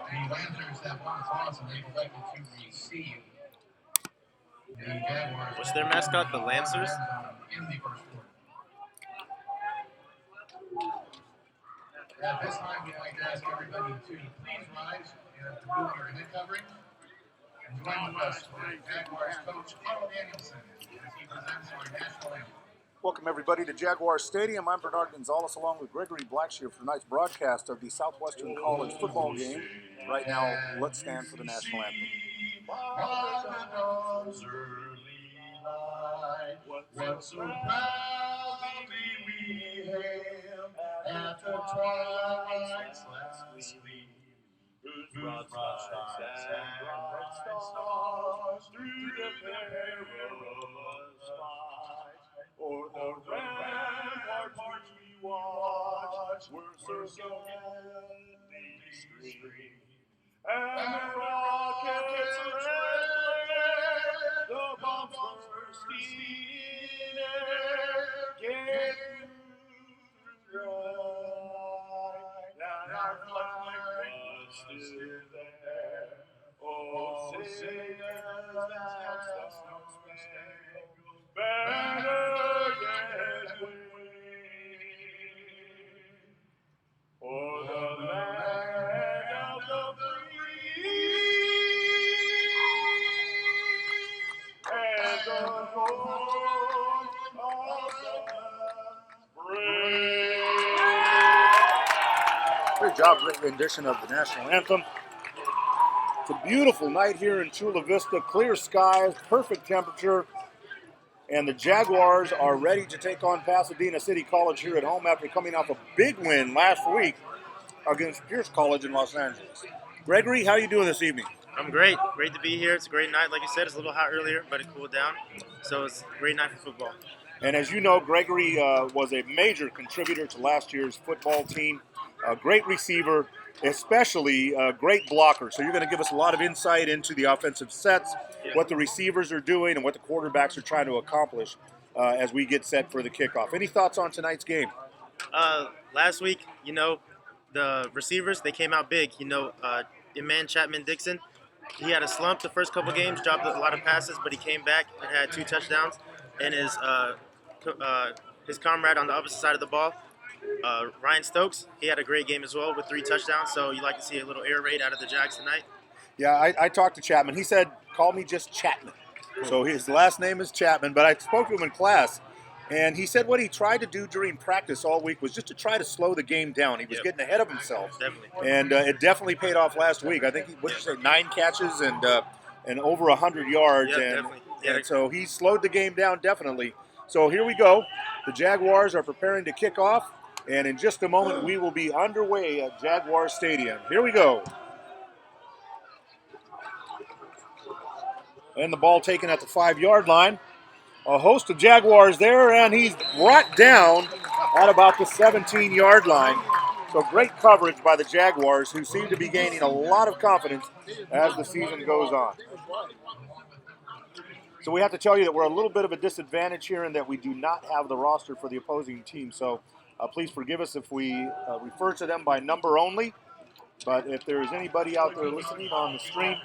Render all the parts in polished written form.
The Lancers have one toss and they've elected to receive. The Jaguars. What's their mascot? The Lancers? In the first quarter. At this time, we'd like to ask everybody to please rise and remove your head covering. And join with us for Jaguars coach Carl Danielson as he presents our national anthem. Welcome everybody to Jaguar Stadium. I'm Bernard Gonzalez along with Gregory Blackshear for tonight's broadcast of the Southwestern College football game. Right now, let's stand for the national anthem. What so proudly we hailed at the twilight's last gleam, whose broad stripes and bright stars through the perilous fight, o'er the ramparts we watched, were so gallantly streamed, and the rockets red, the bombs bursting in air, gave through and our flag was still there. Oh, say does that star-spangled banner yet wave o'er the land of the free and the home of the brave. Great job, great rendition of the national anthem. It's a beautiful night here in Chula Vista, clear skies, perfect temperature, and the Jaguars are ready to take on Pasadena City College here at home after coming off a big win last week against Pierce College in Los Angeles. Gregory, how are you doing this evening? I'm great. Great to be here. It's a great night. Like you said, it's a little hot earlier, but it cooled down. So it's a great night for football. And as you know, Gregory was a major contributor to last year's football team. A great receiver, especially a great blocker. So you're going to give us a lot of insight into the offensive sets, what the receivers are doing, and what the quarterbacks are trying to accomplish as we get set for the kickoff. Any thoughts on tonight's game? Last week, the receivers, they came out big. Iman Chapman-Dixon, he had a slump the first couple games, dropped a lot of passes, but he came back and had 2 touchdowns. And his comrade on the opposite side of the ball, Ryan Stokes, he had a great game as well with 3 touchdowns. So you like to see a little air raid out of the Jags tonight? Yeah, I talked to Chapman. He said, call me just Chapman. So his last name is Chapman, but I spoke to him in class, and he said what he tried to do during practice all week was just to try to slow the game down. He was getting ahead of himself. Definitely. And it definitely paid off last week. I think, what did you say, 9 catches and over 100 yards. Yeah, and, definitely. And so he slowed the game down definitely. So here we go. The Jaguars are preparing to kick off, and in just a moment we will be underway at Jaguar Stadium. Here we go. And the ball taken at the 5-yard line. A host of Jaguars there, and he's brought down at about the 17-yard line. So great coverage by the Jaguars, who seem to be gaining a lot of confidence as the season goes on. So we have to tell you that we're a little bit of a disadvantage here in that we do not have the roster for the opposing team. So please forgive us if we refer to them by number only. But if there is anybody out there listening on the stream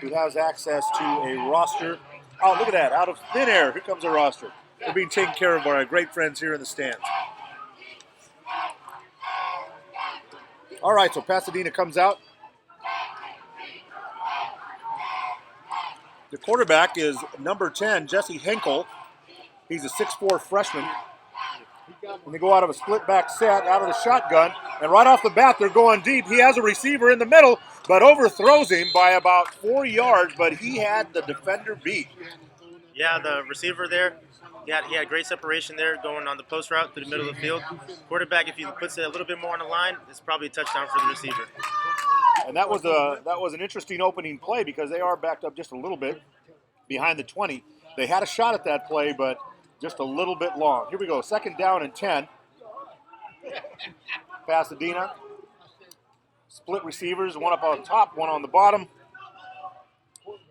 who has access to a roster, oh, look at that, out of thin air, here comes a roster. They're being taken care of by our great friends here in the stands. All right, so Pasadena comes out. The quarterback is number 10, Jesse Henkel. He's a 6'4 freshman. And they go out of a split back set, out of the shotgun, and right off the bat they're going deep. He has a receiver in the middle, but overthrows him by about 4 yards, but he had the defender beat. Yeah, the receiver there, he had great separation there going on the post route through the middle of the field. Quarterback, if he puts it a little bit more on the line, it's probably a touchdown for the receiver. And that was an interesting opening play because they are backed up just a little bit behind the 20. They had a shot at that play, but just a little bit long. Here we go, 2nd down and 10. Pasadena. Split receivers, one up on top, one on the bottom.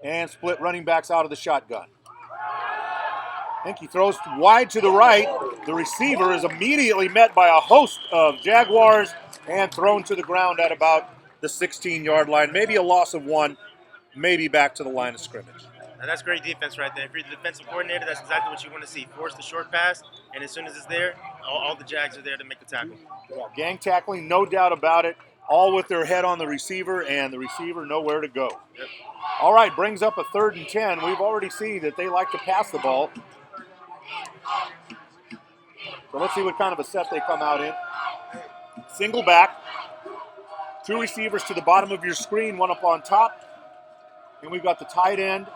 And split running backs out of the shotgun. I think he throws wide to the right. The receiver is immediately met by a host of Jaguars and thrown to the ground at about the 16-yard line, maybe a loss of 1, maybe back to the line of scrimmage. And that's great defense right there. If you're the defensive coordinator, that's exactly what you want to see. Force the short pass, and as soon as it's there, all the Jags are there to make the tackle. Yeah, gang tackling, no doubt about it. All with their head on the receiver, and the receiver nowhere to go. Yep. All right, brings up a 3rd and 10. We've already seen that they like to pass the ball. So let's see what kind of a set they come out in. Single back. 2 receivers to the bottom of your screen, 1 up on top. And we've got the tight end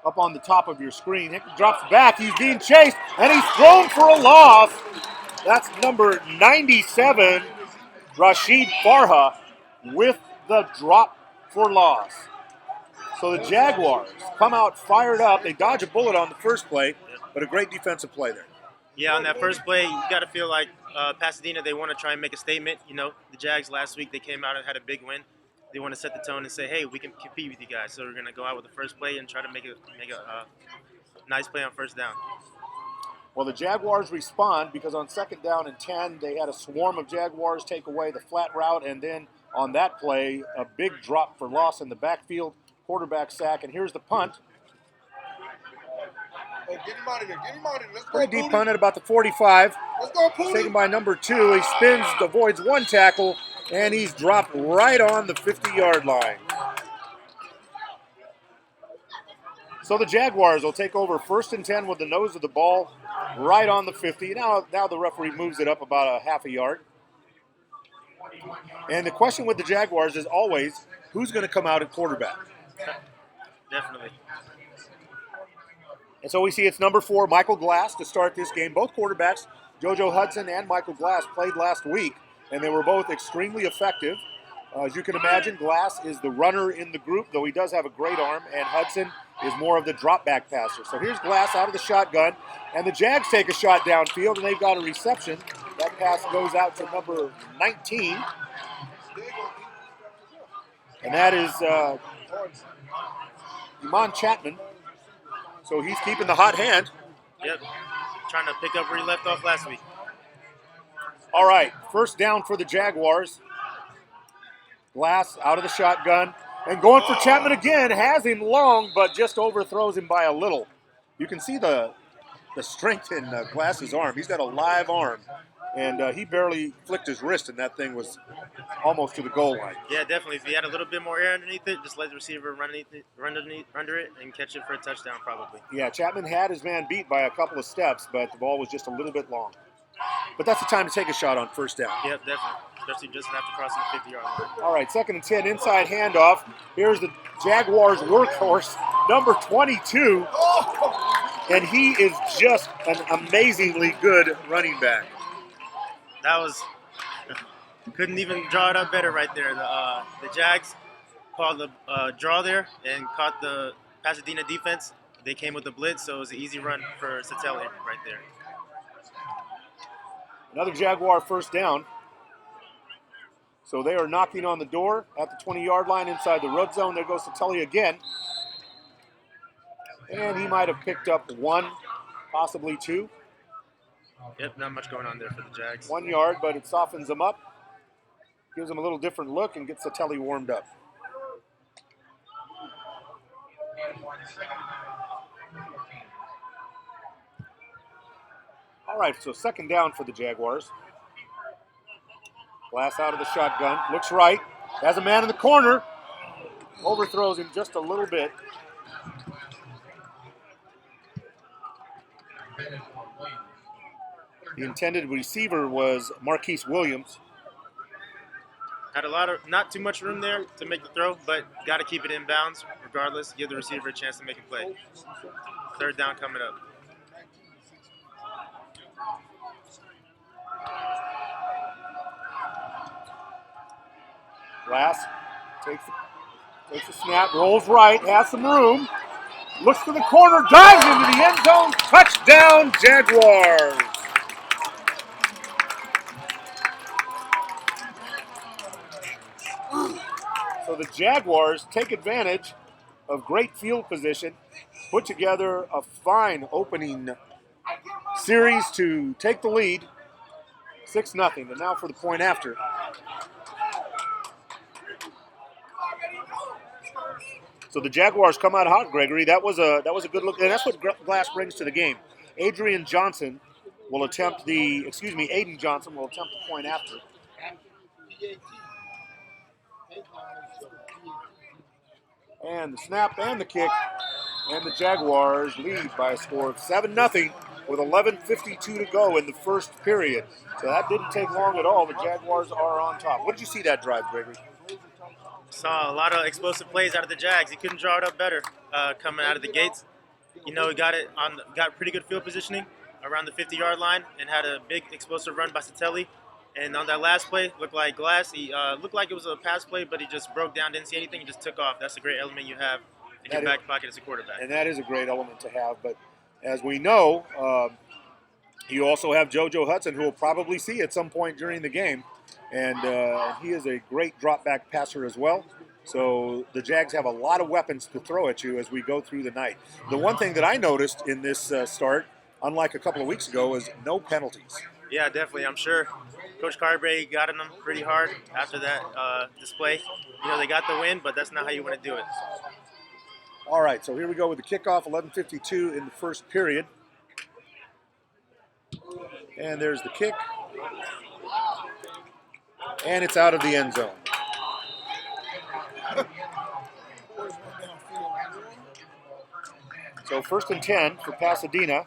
up on the top of your screen. He drops back. He's being chased, and he's thrown for a loss. That's number 97, Rashid Farha, with the drop for loss. So the Jaguars come out fired up. They dodge a bullet on the first play, but a great defensive play there. Yeah, on that first play, you got to feel like Pasadena, they want to try and make a statement. You know, the Jags last week, they came out and had a big win. They want to set the tone and say, hey, we can compete with you guys. So we're going to go out with the first play and try to make a nice play on first down. Well, the Jaguars respond because on 2nd down and 10, they had a swarm of Jaguars take away the flat route, and then on that play, a big drop for loss in the backfield, quarterback sack, and here's the punt. Hey, get him out of there. Get him out of there. Let's go, Pretty deep Pootie. punt at about the 45. Let's go, Pootie. Taken by number 2. He spins, avoids 1 tackle, and he's dropped right on the 50-yard line. So the Jaguars will take over 1st and 10 with the nose of the ball right on the 50. Now the referee moves it up about a half a yard. And the question with the Jaguars is always, who's going to come out at quarterback? Definitely. And so we see it's number 4, Michael Glass, to start this game. Both quarterbacks, JoJo Hudson and Michael Glass, played last week, and they were both extremely effective. As you can imagine, Glass is the runner in the group, though he does have a great arm, and Hudson is more of the drop-back passer. So here's Glass out of the shotgun, and the Jags take a shot downfield, and they've got a reception. That pass goes out to number 19, and that is Iman Chapman. So he's keeping the hot hand. Yep. Trying to pick up where he left off last week. All right, first down for the Jaguars. Glass out of the shotgun. And going for Chapman again. Has him long, but just overthrows him by a little. You can see the strength in Glass's arm. He's got a live arm. And he barely flicked his wrist, and that thing was almost to the goal line. Yeah, definitely. If he had a little bit more air underneath it, just let the receiver run under it and catch it for a touchdown probably. Yeah, Chapman had his man beat by a couple of steps, but the ball was just a little bit long. But that's the time to take a shot on first down. Yep, definitely. Especially just after crossing the 50-yard line. All right, 2nd and 10, inside handoff. Here's the Jaguars' workhorse, number 22. And he is just an amazingly good running back. That was couldn't even draw it up better right there. The Jags called the draw there and caught the Pasadena defense. They came with the blitz, so it was an easy run for Satelli right there. Another Jaguar first down. So they are knocking on the door at the 20-yard line inside the red zone. There goes Satelli again. And he might have picked up 1, possibly 2. Yep, not much going on there for the Jags. 1 yard, but it softens them up. Gives them a little different look and gets Satelli warmed up. All right, so 2nd down for the Jaguars. Glass out of the shotgun. Looks right. Has a man in the corner. Overthrows him just a little bit. The intended receiver was Marquise Williams. Had not too much room there to make the throw, but got to keep it in bounds regardless. Give the receiver a chance to make a play. 3rd down coming up. Glass takes the snap, rolls right, has some room, looks to the corner, dives into the end zone, touchdown Jaguars. So the Jaguars take advantage of great field position, put together a fine opening series to take the lead, 6-0, and now for the point after. So the Jaguars come out hot, Gregory. That was a good look, and that's what Glass brings to the game. Aiden Johnson will attempt the point after. And the snap and the kick, and the Jaguars lead by a score of 7-0 with 11:52 to go in the first period. So that didn't take long at all. The Jaguars are on top. What did you see that drive, Gregory? Saw a lot of explosive plays out of the Jags. He couldn't draw it up better coming out of the gates. He got pretty good field positioning around the 50-yard line and had a big explosive run by Satelli. And on that last play, looked like Glass. He looked like it was a pass play, but he just broke down, didn't see anything, he just took off. That's a great element you have in your back pocket as a quarterback. And that is a great element to have. But as we know, you also have JoJo Hudson, who will probably see at some point during the game. And he is a great drop back passer as well. So the Jags have a lot of weapons to throw at you as we go through the night. The one thing that I noticed in this start, unlike a couple of weeks ago, is no penalties. Yeah, definitely. I'm sure Coach Carberry got on them pretty hard after that display. They got the win, but that's not how you want to do it. All right, so here we go with the kickoff, 11:52 in the first period. And there's the kick. And it's out of the end zone. So 1st and 10 for Pasadena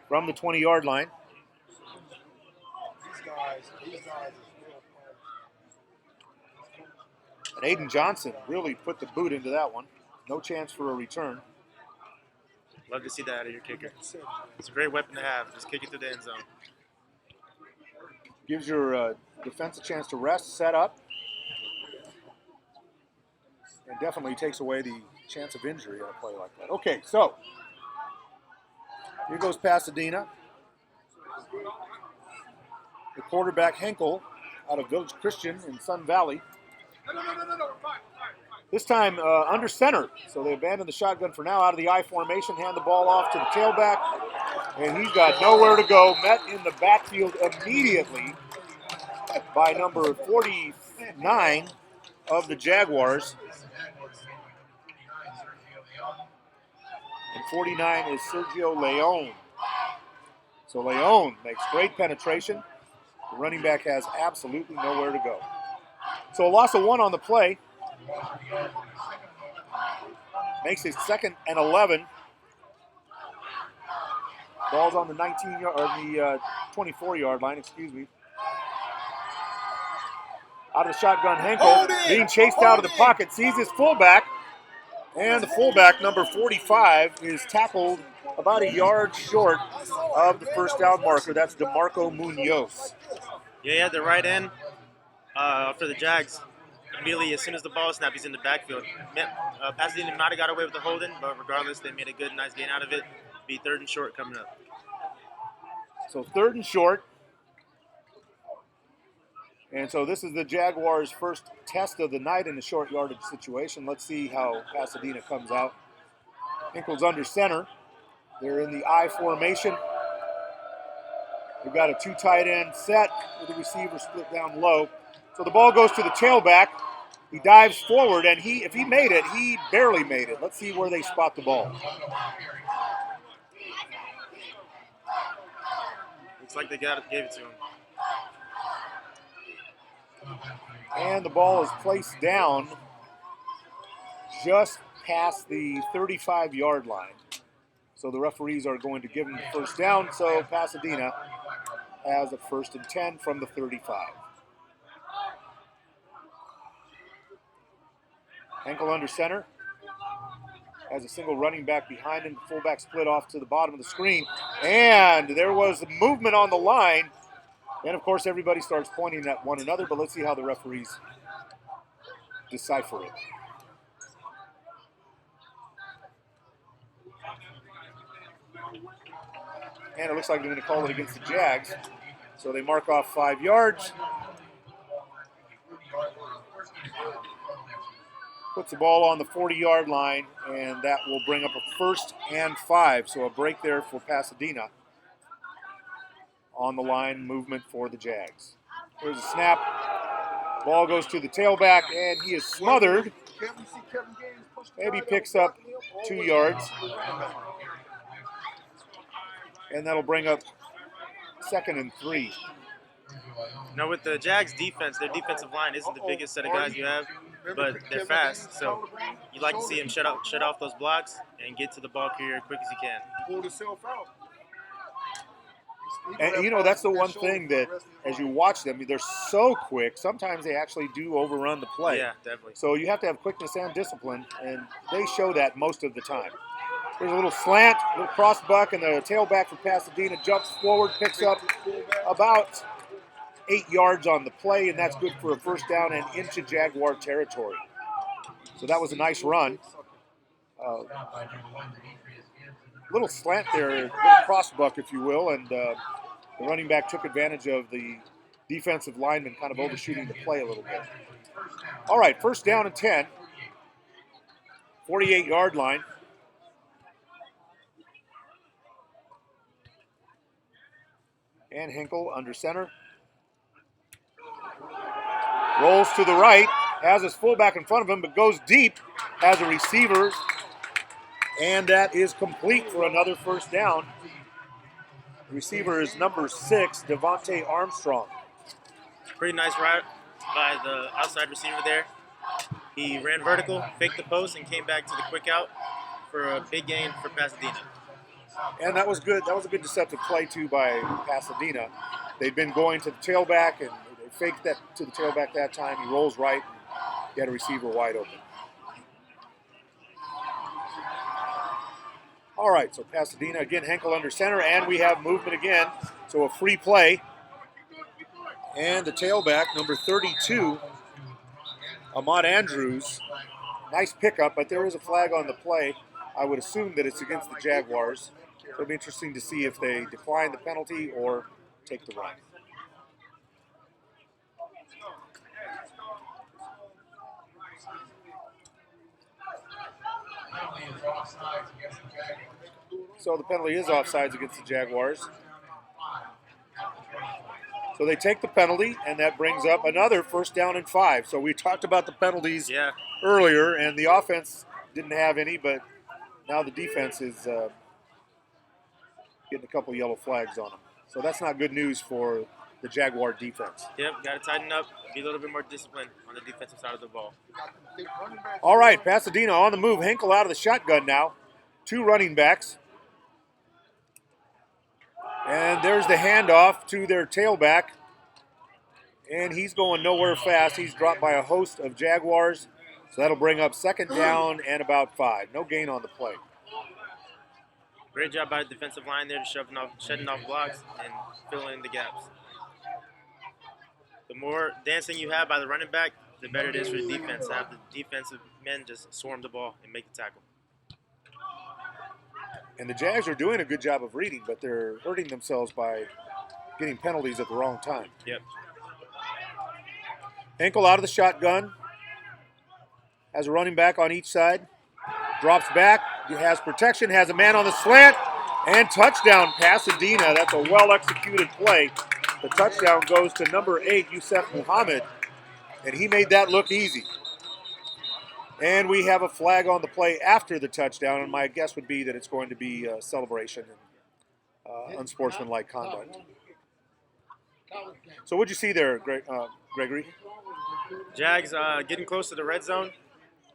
from the 20-yard line. And Aiden Johnson really put the boot into that one. No chance for a return. Love to see that out of your kicker. It's a great weapon to have. Just kick it to the end zone. Gives your defense a chance to rest, set up, and definitely takes away the chance of injury on a play like that. Okay, so here goes Pasadena. The quarterback, Henkel, out of Village Christian in Sun Valley. This time under center, so they abandon the shotgun for now. Out of the I formation, hand the ball off to the tailback, and he's got nowhere to go. Met in the backfield immediately by number 49 of the Jaguars. And 49 is Sergio Leon. So Leon makes great penetration. The running back has absolutely nowhere to go. So a loss of 1 on the play. Makes it 2nd and 11. Ball's on the 24-yard line, excuse me. Out of the shotgun, Henkel being chased out of the pocket, sees his fullback, and the fullback, number 45, is tackled about a yard short of the first down marker. That's DeMarco Munoz. Yeah, he had the right end for the Jags. Immediately, as soon as the ball snapped, he's in the backfield. Pasadena might have got away with the holding, but regardless, they made a good, nice gain out of it. Be 3rd and short coming up. So 3rd and short. And so this is the Jaguars' first test of the night in a short yardage situation. Let's see how Pasadena comes out. Henkel's under center. They're in the I formation. They've got a 2 tight end set with the receiver split down low. So the ball goes to the tailback. He dives forward, and if he made it, he barely made it. Let's see where they spot the ball. Looks like they gave it to him. And the ball is placed down just past the 35-yard line. So the referees are going to give him the first down. So Pasadena has a 1st and 10 from the 35. Henkel under center. Has a single running back behind him. The fullback split off to the bottom of the screen. And there was movement on the line. And, of course, everybody starts pointing at one another. But let's see how the referees decipher it. And it looks like they're going to call it against the Jags. So they mark off 5 yards. Puts the ball on the 40-yard line, and that will bring up a 1st and 5. So a break there for Pasadena. On the line movement for the Jags. Here's a snap. Ball goes to the tailback, and he is smothered Maybe picks up 2 yards. And that'll bring up 2nd and 3. Now with the Jags defense, their defensive line isn't the biggest set of guys you have, but they're fast. So you like to see them shut off those blocks and get to the ball carrier as quick as you can. Pulled himself out. And you know, that's the one thing that as you watch them, they're so quick. Sometimes they actually do overrun the play. Yeah, definitely. So you have to have quickness and discipline, and they show that most of the time. There's a little slant, a little cross buck, and the tailback for Pasadena jumps forward, picks up about 8 yards on the play, and that's good for a first down and into Jaguar territory. So that was a nice run. Little slant there, little cross buck, if you will, and the running back took advantage of the defensive lineman kind of overshooting the play a little bit. All right, first down and 10, 48-yard line. And Hinkle under center. Rolls to the right, has his fullback in front of him, but goes deep, has a receiver, and that is complete for another first down. The receiver is number 6, Devontae Armstrong. Pretty nice route by the outside receiver there. He ran vertical, faked the post, and came back to the quick out for a big gain for Pasadena. And that was good. That was a good deceptive play, too, by Pasadena. They'd been going to the tailback, and they faked that to the tailback that time. He rolls right, and he had a receiver wide open. All right, so Pasadena, again, Henkel under center, and we have movement again. So a free play. And the tailback, number 32, Ahmad Andrews. Nice pickup, but there is a flag on the play. I would assume that it's against the Jaguars. So it'll be interesting to see if they decline the penalty or take the run. So the penalty is offsides against the Jaguars. So they take the penalty, and that brings up another first down and 5. So we talked about the penalties earlier, and the offense didn't have any, but now the defense is getting a couple yellow flags on them. So that's not good news for the Jaguar defense. Yep, got to tighten up, be a little bit more disciplined on the defensive side of the ball. All right, Pasadena on the move. Henkel out of the shotgun now. 2 running backs. And there's the handoff to their tailback. And he's going nowhere fast. He's dropped by a host of Jaguars. So that'll bring up second down and about 5. No gain on the play. Great job by the defensive line there to shedding off blocks and filling in the gaps. The more dancing you have by the running back, the better it is for the defense to have the defensive men just swarm the ball and make the tackle. And the Jags are doing a good job of reading, but they're hurting themselves by getting penalties at the wrong time. Yep. Henkel out of the shotgun. Has a running back on each side. Drops back. He has protection. Has a man on the slant. And touchdown, Pasadena. That's a well-executed play. The touchdown goes to number 8, Yusef Muhammad. And he made that look easy. And we have a flag on the play after the touchdown, and my guess would be that it's going to be a celebration and unsportsmanlike conduct. So what'd you see there, Gregory? Jags getting close to the red zone.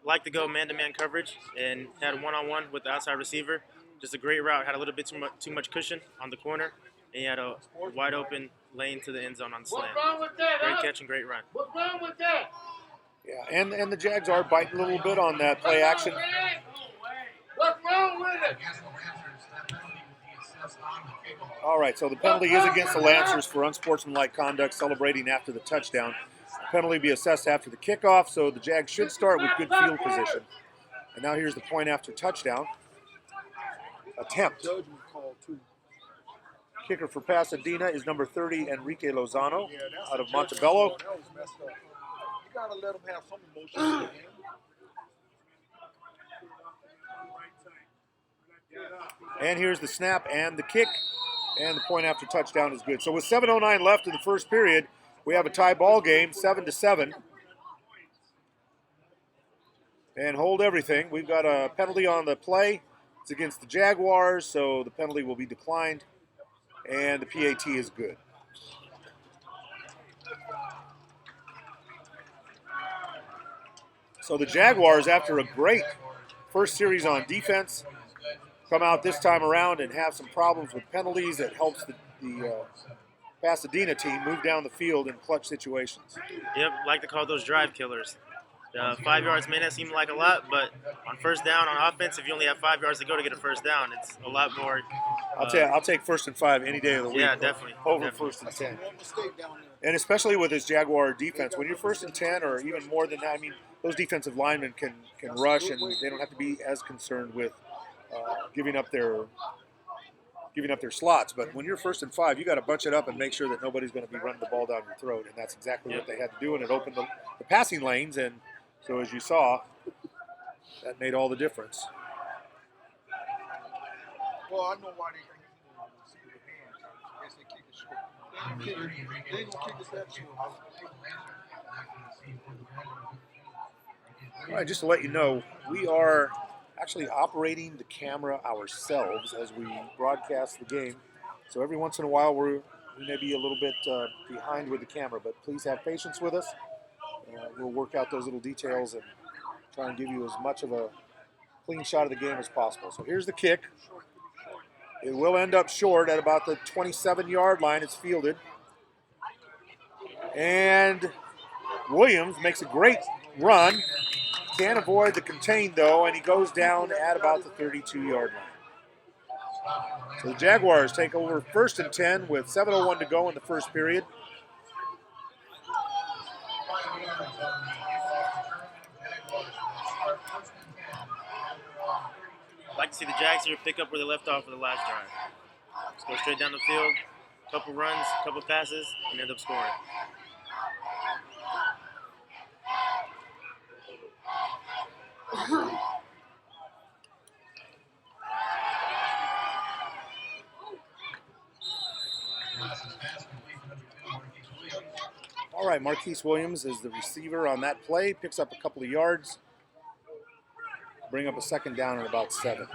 Like to go man-to-man coverage and had a one-on-one with the outside receiver. Just a great route. Had a little bit too much cushion on the corner, and he had a wide-open lane to the end zone on the slant. Great catch and great run. What's wrong with that? Yeah, and the Jags are biting a little bit on that play action. What's wrong with it? All right, so the penalty is against the Lancers for unsportsmanlike conduct, celebrating after the touchdown. The penalty be assessed after the kickoff, so the Jags should start with good field position. And now here's the point after touchdown. Attempt. Kicker for Pasadena is number 30, Enrique Lozano, out of Montebello. You gotta let them have some emotion. And here's the snap and the kick, and the point after touchdown is good. So with 7:09 left in the first period, we have a tie ball game, 7-7. And hold everything. We've got a penalty on the play. It's against the Jaguars, so the penalty will be declined. And the PAT is good. So the Jaguars, after a great first series on defense, come out this time around and have some problems with penalties. That helps the Pasadena team move down the field in clutch situations. Yep, like to call those drive killers. 5 yards may not seem like a lot, but on first down on offense, if you only have 5 yards to go to get a first down, it's a lot more. I'll take 1st and 5 any day of the week. Yeah, definitely. Over definitely. 1st and 10. And especially with this Jaguar defense, when you're 1st and 10 or even more than that, I mean, those defensive linemen can rush and they don't have to be as concerned with giving up their slots. But when you're 1st and 5, you got to bunch it up and make sure that nobody's going to be running the ball down your throat. And that's exactly what they had to do, and it opened the passing lanes. And so as you saw, that made all the difference. Well, I know why they see the hands. I guess they kick it short. They ain't gonna kick it that short. All right, just to let you know, we are actually operating the camera ourselves as we broadcast the game. So every once in a while we may be a little bit behind with the camera, but please have patience with us. We'll work out those little details and try and give you as much of a clean shot of the game as possible. So here's the kick. It will end up short at about the 27-yard line. It's fielded. And Williams makes a great run. Can't avoid the contain, though, and he goes down at about the 32-yard line. So the Jaguars take over 1st and 10 with 7:01 to go in the first period. I'd like to see the Jags here pick up where they left off for the last drive. Just go straight down the field, couple runs, couple passes, and end up scoring. All right, Marquise Williams is the receiver on that play, picks up a couple of yards, bring up a 2nd down and about 7.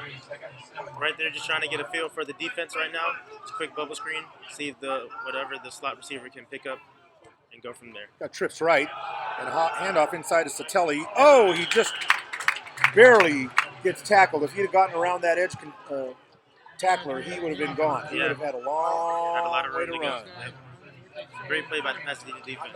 Right there, just trying to get a feel for the defense right now. Just a quick bubble screen, see if the slot receiver can pick up and go from there. Got trips right, and a handoff inside to Satelli. Oh, he just barely gets tackled. If he'd have gotten around that edge tackler, he would have been gone. He would have had a lot of way to run. Yep. Great play by the Pasadena defense.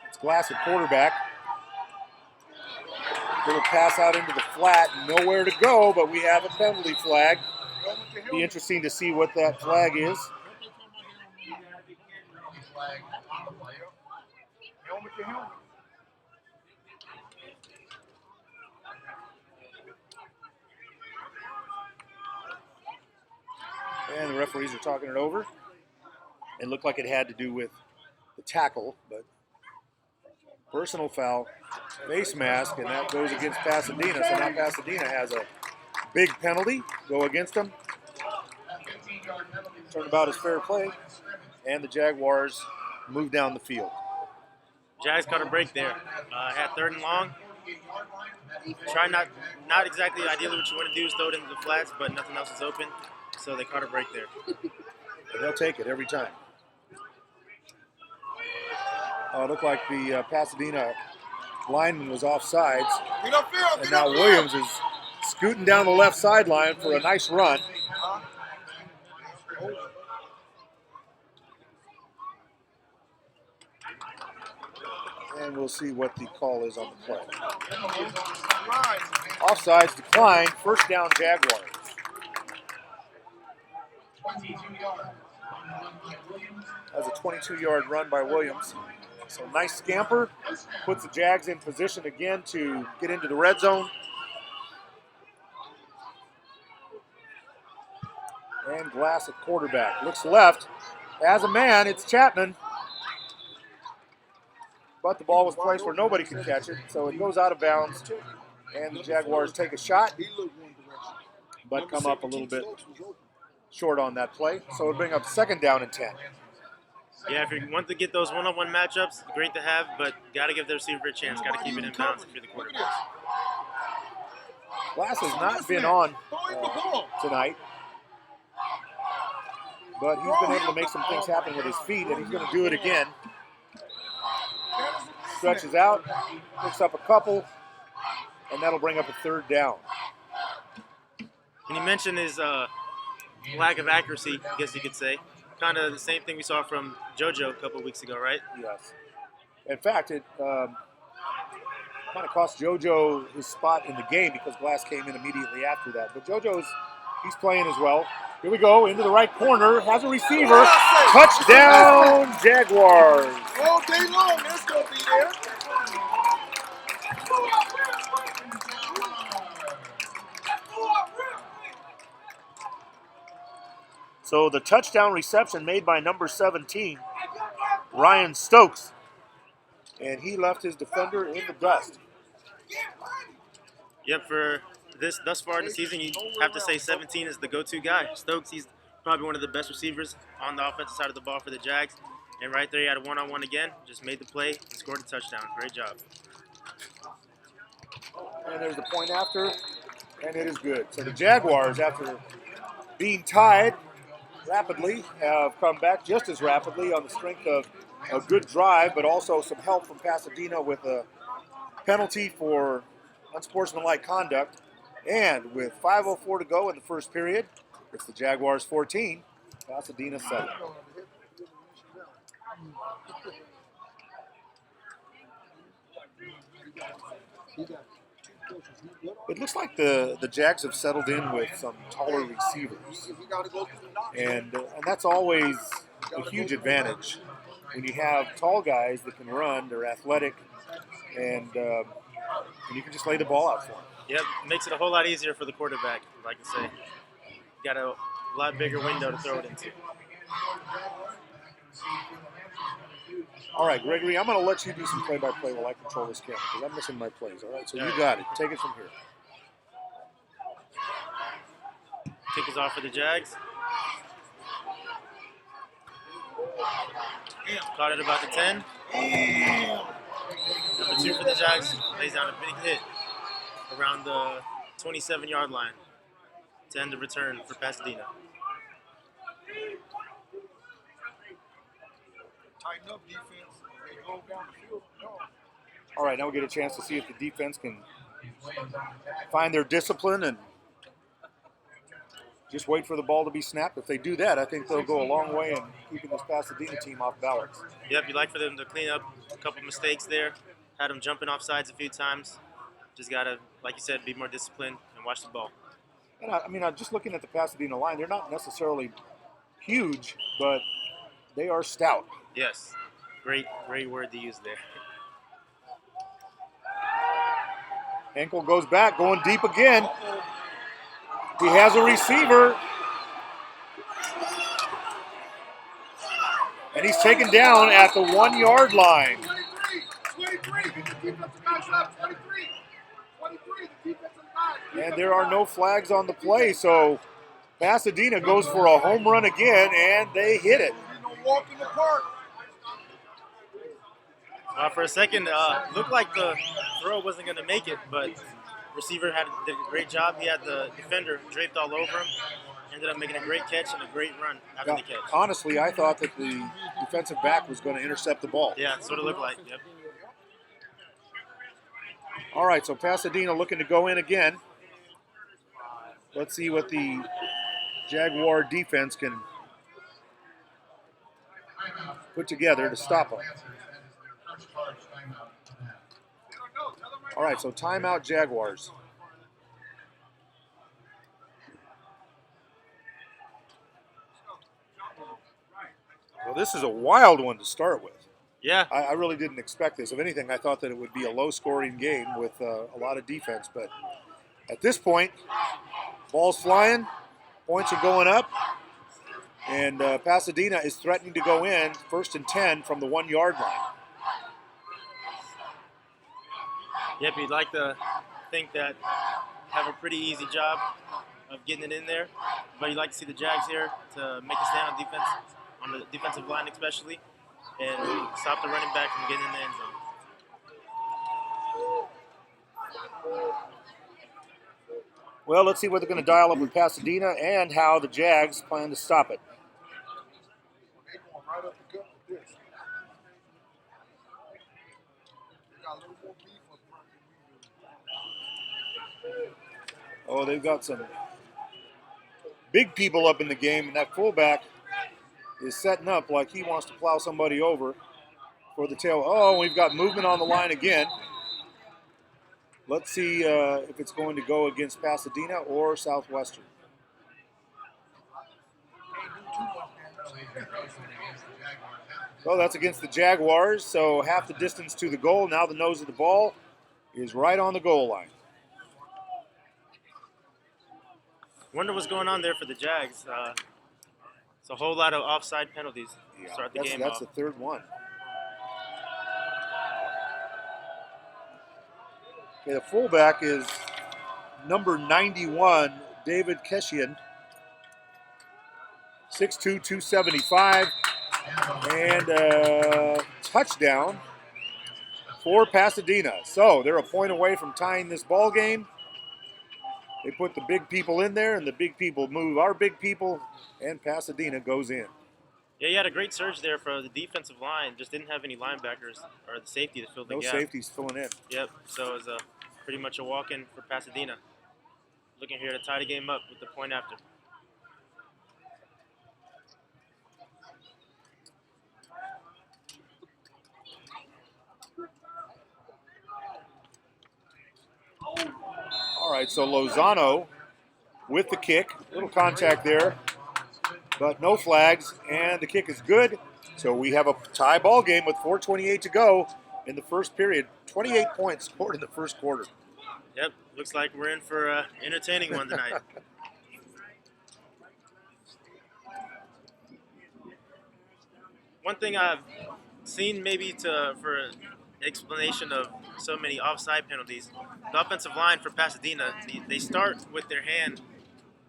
It's Glass at quarterback. Little pass out into the flat, nowhere to go, but we have a penalty flag. Be interesting to see what that flag is. And the referees are talking it over. It looked like it had to do with the tackle, but personal foul, face mask, and that goes against Pasadena. So now Pasadena has a big penalty go against them. Turnabout is fair play, and the Jaguars move down the field. Jags caught a break there. Had 3rd and long. Try not exactly ideally what you want to do is throw it into the flats, but nothing else is open, so they caught a break there. And they'll take it every time. It looked like the Pasadena lineman was offsides. And now Williams is scooting down the left sideline for a nice run. And we'll see what the call is on the play. Offsides declined. 1st down Jaguars. 22 yards. That's a 22-yard run by Williams. So nice scamper. Puts the Jags in position again to get into the red zone. And Glass at quarterback. Looks left. As a man, it's Chapman. but the ball was placed where nobody could catch it, so it goes out of bounds, and the Jaguars take a shot, He looked one direction. but come up a little bit short on that play. So it'll bring up 2nd down and 10. Yeah, if you want to get those one-on-one matchups, great to have, but got to give the receiver a chance. Got to keep it in bounds if you're the quarterback. Glass has not been on tonight, but he's been able to make some things happen with his feet, and he's going to do it again. Stretches out, picks up a couple, and that'll bring up a 3rd down. And you mentioned his lack of accuracy, I guess you could say. Kind of the same thing we saw from JoJo a couple of weeks ago, right? Yes. In fact, it kind of cost JoJo his spot in the game because Glass came in immediately after that. But he's playing as well. Here we go, into the right corner, has a receiver. Touchdown, Jaguars. All day long, that's going to be there. So the touchdown reception made by number 17, Ryan Stokes. And he left his defender in the dust. Yep, for thus far in the season, you have to say 17 is the go-to guy. Stokes, he's probably one of the best receivers on the offensive side of the ball for the Jags. And right there, he had a one-on-one again, just made the play and scored a touchdown. Great job. And there's the point after, and it is good. So the Jaguars, after being tied rapidly, have come back just as rapidly on the strength of a good drive, but also some help from Pasadena with a penalty for unsportsmanlike conduct. And with 5:04 to go in the first period, it's the Jaguars 14, Pasadena 7. It looks like the Jags have settled in with some taller receivers, and that's always a huge advantage when you have tall guys that can run. They're athletic, and you can just lay the ball out for them. Yep, makes it a whole lot easier for the quarterback, like I say. Got a lot bigger window to throw it into. All right, Gregory, I'm going to let you do some play-by-play while I control this camera because I'm missing my plays. All right, so you got it. Take it from here. Kick is off for the Jags. Caught it about the 10. Number 2 for the Jags lays down a big hit around the 27-yard line to end the return for Pasadena. Tighten up defense. They go down the field. No. All right, now we get a chance to see if the defense can find their discipline and just wait for the ball to be snapped. If they do that, I think they'll go a long way in keeping this Pasadena team off balance. Yep, you'd like for them to clean up a couple mistakes there. Had them jumping off sides a few times. Just got to, like you said, be more disciplined and watch the ball. And I'm just looking at the Pasadena line. They're not necessarily huge, but they are stout. Yes, great word to use there. Henkel goes back, going deep again. He has a receiver. And he's taken down at the 1-yard line. 23, get the defensive guys up. 23, the defensive guys. And there are no flags on the play, so Pasadena goes for a home run again, and they hit it. Walk in the park. For a second, looked like the throw wasn't going to make it, but receiver did a great job. He had the defender draped all over him. Ended up making a great catch and a great run after the catch. Honestly, I thought that the defensive back was going to intercept the ball. Yeah, that's what it looked like. Yep. All right, so Pasadena looking to go in again. Let's see what the Jaguar defense can put together to stop them. All right, so timeout Jaguars. Well, this is a wild one to start with. Yeah. I really didn't expect this. If anything, I thought that it would be a low-scoring game with a lot of defense. But at this point, ball's flying, points are going up, and Pasadena is threatening to go in 1st and 10 from the 1-yard line. Yep, you'd like to think that have a pretty easy job of getting it in there, but you'd like to see the Jags here to make a stand on defense, on the defensive line especially, and stop the running back from getting in the end zone. Well, let's see what they're going to dial up with Pasadena and how the Jags plan to stop it. They going right up the gut with this. They got a little more beef up front than we do. Oh, they've got some big people up in the game, and that fullback is setting up like he wants to plow somebody over for the tail. Oh, we've got movement on the line again. Let's see if it's going to go against Pasadena or Southwestern. Oh, that's against the Jaguars, so half the distance to the goal. Now the nose of the ball is right on the goal line. Wonder what's going on there for the Jags. It's a whole lot of offside penalties to start the game That's off. the third one. Okay, the fullback is number 91, David Keshian. 6'2", 275, and touchdown for Pasadena. So they're a point away from tying this ball game. They put the big people in there, and the big people move our big people, and Pasadena goes in. Yeah, you had a great surge there for the defensive line. Just didn't have any linebackers or the safety to fill the No gap. safeties filling in. Yep, so it was pretty much a walk-in for Pasadena. Looking here to tie the game up with the point after. All right, so Lozano with the kick. Little contact there, but no flags, and the kick is good. So we have a tie ball game with 4:28 to go in the first period. 28 points scored in the first quarter. Yep, looks like we're in for an entertaining one tonight. One thing I've seen maybe for an explanation of so many offside penalties, the offensive line for Pasadena, they start with their hand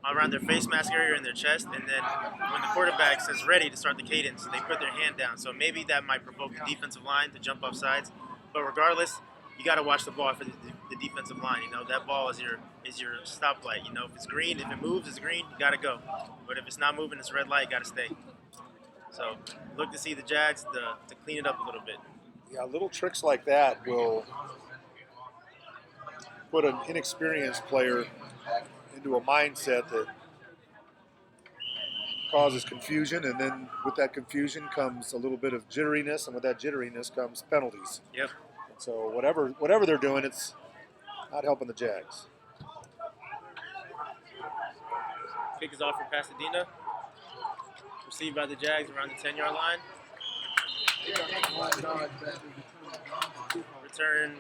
around their face mask area and their chest, and then when the quarterback says ready to start the cadence, they put their hand down. So maybe that might provoke the defensive line to jump off sides. But regardless, you got to watch the ball for the defensive line. You know, that ball is your stoplight. You know, if it's green, if it moves, it's green, you got to go. But if it's not moving, it's red light, you got to stay. So look to see the Jags to clean it up a little bit. Yeah, little tricks like that will put an inexperienced player into a mindset that causes confusion, and then with that confusion comes a little bit of jitteriness, and with that jitteriness comes penalties. Yep. And so whatever they're doing, it's not helping the Jags. Kick is off for Pasadena. Received by the Jags around the 10-yard line. Return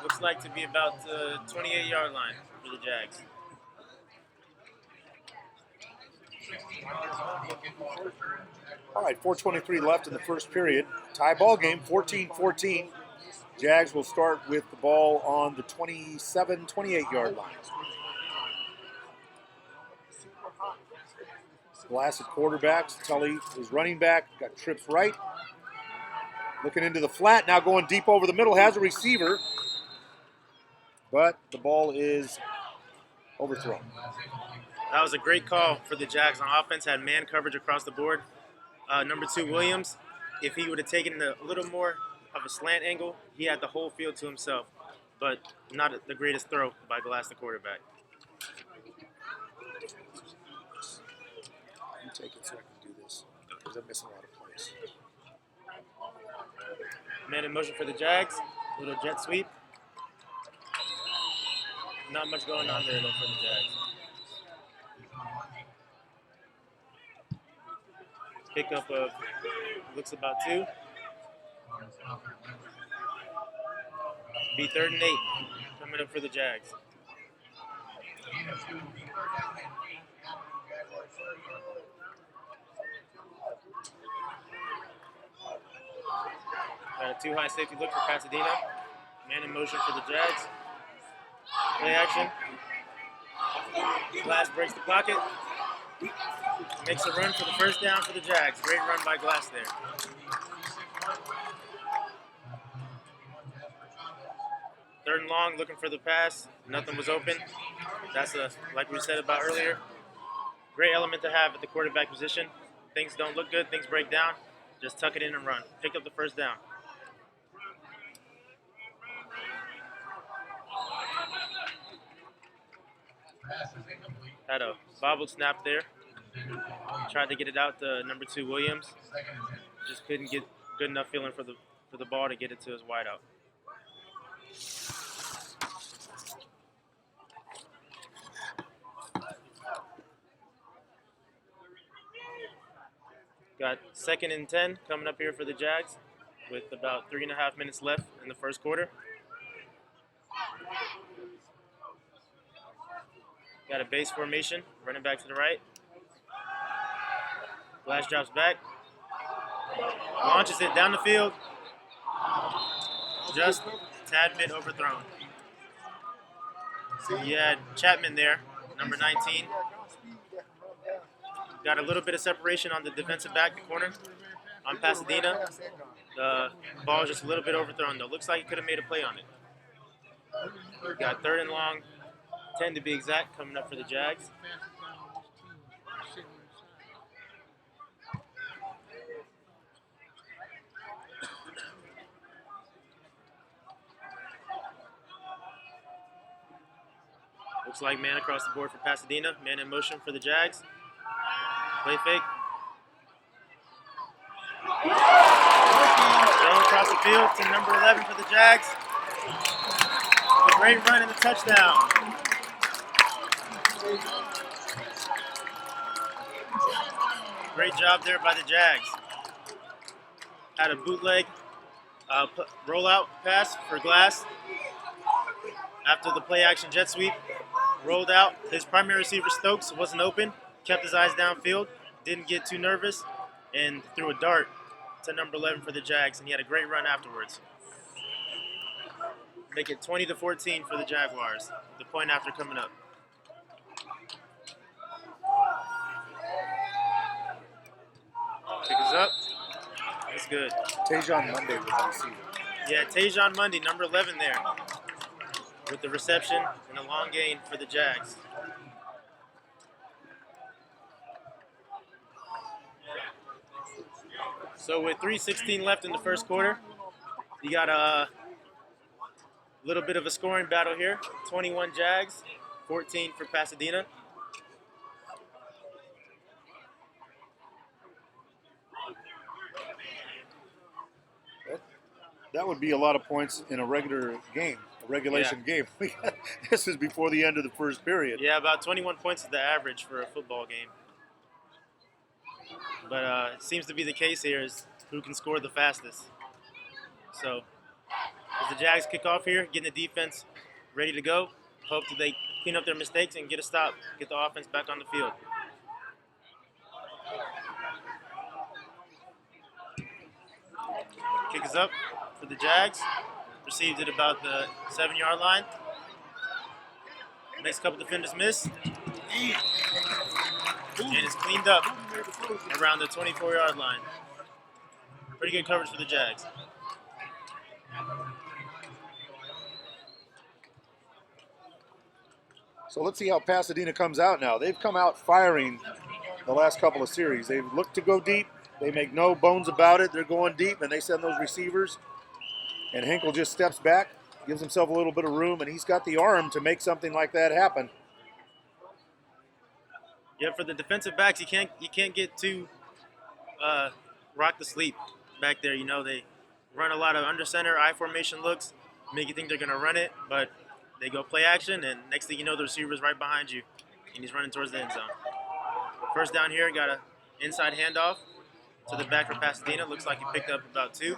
looks like to be about the 28-yard line for the Jags. All right, 4:23 left in the first period. Tie ball game, 14-14. Jags will start with the ball on the 28-yard line. Blasted quarterbacks. Tully is running back, got trips right. Looking into the flat, now going deep over the middle, has a receiver. But the ball is overthrown. That was a great call for the Jags on offense. Had man coverage across the board. Number 2, Williams, if he would have taken a little more of a slant angle, he had the whole field to himself. But not the greatest throw by Glass, the quarterback. You take it so I can do this, because I'm missing a lot of plays. Man in motion for the Jags. Little jet sweep. Not much going on there, though, for the Jags. Pickup of, looks about 2. Be 3rd and 8 coming up for the Jags. Got a 2-high safety look for Pasadena. Man in motion for the Jags. Play action. Glass breaks the pocket. Makes a run for the first down for the Jags. Great run by Glass there. Third and long, looking for the pass. Nothing was open. That's like we said about earlier. Great element to have at the quarterback position. Things don't look good, things break down. Just tuck it in and run. Pick up the first down. Had a bobbled snap there. Tried to get it out to number 2 Williams. Just couldn't get good enough feeling for the ball to get it to his wideout. Got 2nd and 10 coming up here for the Jags with about 3.5 minutes left in the first quarter. Got a base formation, running back to the right. Glass drops back. Launches it down the field. Just a tad bit overthrown. He had Chapman there, number 19. Got a little bit of separation on the defensive back corner on Pasadena. The ball is just a little bit overthrown though. Looks like he could have made a play on it. Got 3rd and long, 10 to be exact, coming up for the Jags. Looks like man across the board for Pasadena. Man in motion for the Jags. Play fake. Thrown across the field to number 11 for the Jags. A great run and a touchdown. Great job there by the Jags. Had a bootleg rollout pass for Glass. After the play action jet sweep, rolled out. His primary receiver, Stokes, wasn't open. Kept his eyes downfield. Didn't get too nervous. And threw a dart to number 11 for the Jags. And he had a great run afterwards. Make it 20-14 for the Jaguars. The point after coming up. Pick us up. That's good. Tajon Monday was the receiver. Yeah, Tajon Monday, number 11 there. With the reception and a long gain for the Jags. So with 3:16 left in the first quarter, you got a little bit of a scoring battle here. 21 Jags, 14 for Pasadena. That would be a lot of points in a regular game. Regulation game. This is before the end of the first period. Yeah, about 21 points is the average for a football game. But it seems to be the case here is who can score the fastest. So as the Jags kick off here, getting the defense ready to go, hope that they clean up their mistakes and get a stop, get the offense back on the field. Kick is up for the Jags. Received it about the 7-yard line. Next couple defenders miss. And it's cleaned up around the 24-yard line. Pretty good coverage for the Jags. So let's see how Pasadena comes out now. They've come out firing the last couple of series. They've looked to go deep. They make no bones about it. They're going deep, and they send those receivers. And Hinkle just steps back, gives himself a little bit of room, and he's got the arm to make something like that happen. Yeah, for the defensive backs, you can't get too rock to sleep back there. You know, they run a lot of under center, I formation looks, make you think they're going to run it, but they go play action, and next thing you know, the receiver's right behind you, and he's running towards the end zone. First down here, got an inside handoff to the back for Pasadena. Looks like he picked up about 2.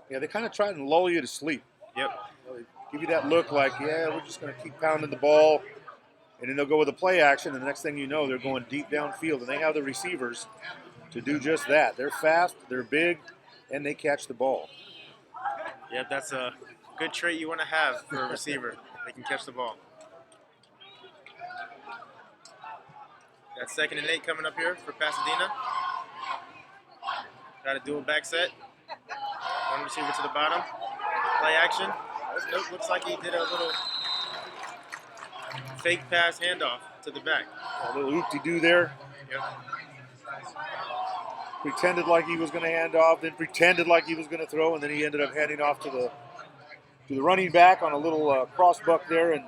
Yeah, they kind of try and lull you to sleep. Yep. They give you that look like, yeah, we're just going to keep pounding the ball. And then they'll go with a play action, and the next thing you know, they're going deep downfield. And they have the receivers to do just that. They're fast, they're big, and they catch the ball. Yep, that's a good trait you want to have for a receiver. They can catch the ball. Got 2nd and 8 coming up here for Pasadena. Got a dual back set. One receiver to the bottom. Play action. Nope, looks like he did a little fake pass handoff to the back. A little oop-de-doo there. Yep. Pretended like he was going to hand off, then pretended like he was going to throw, and then he ended up handing off to the running back on a little cross buck there, and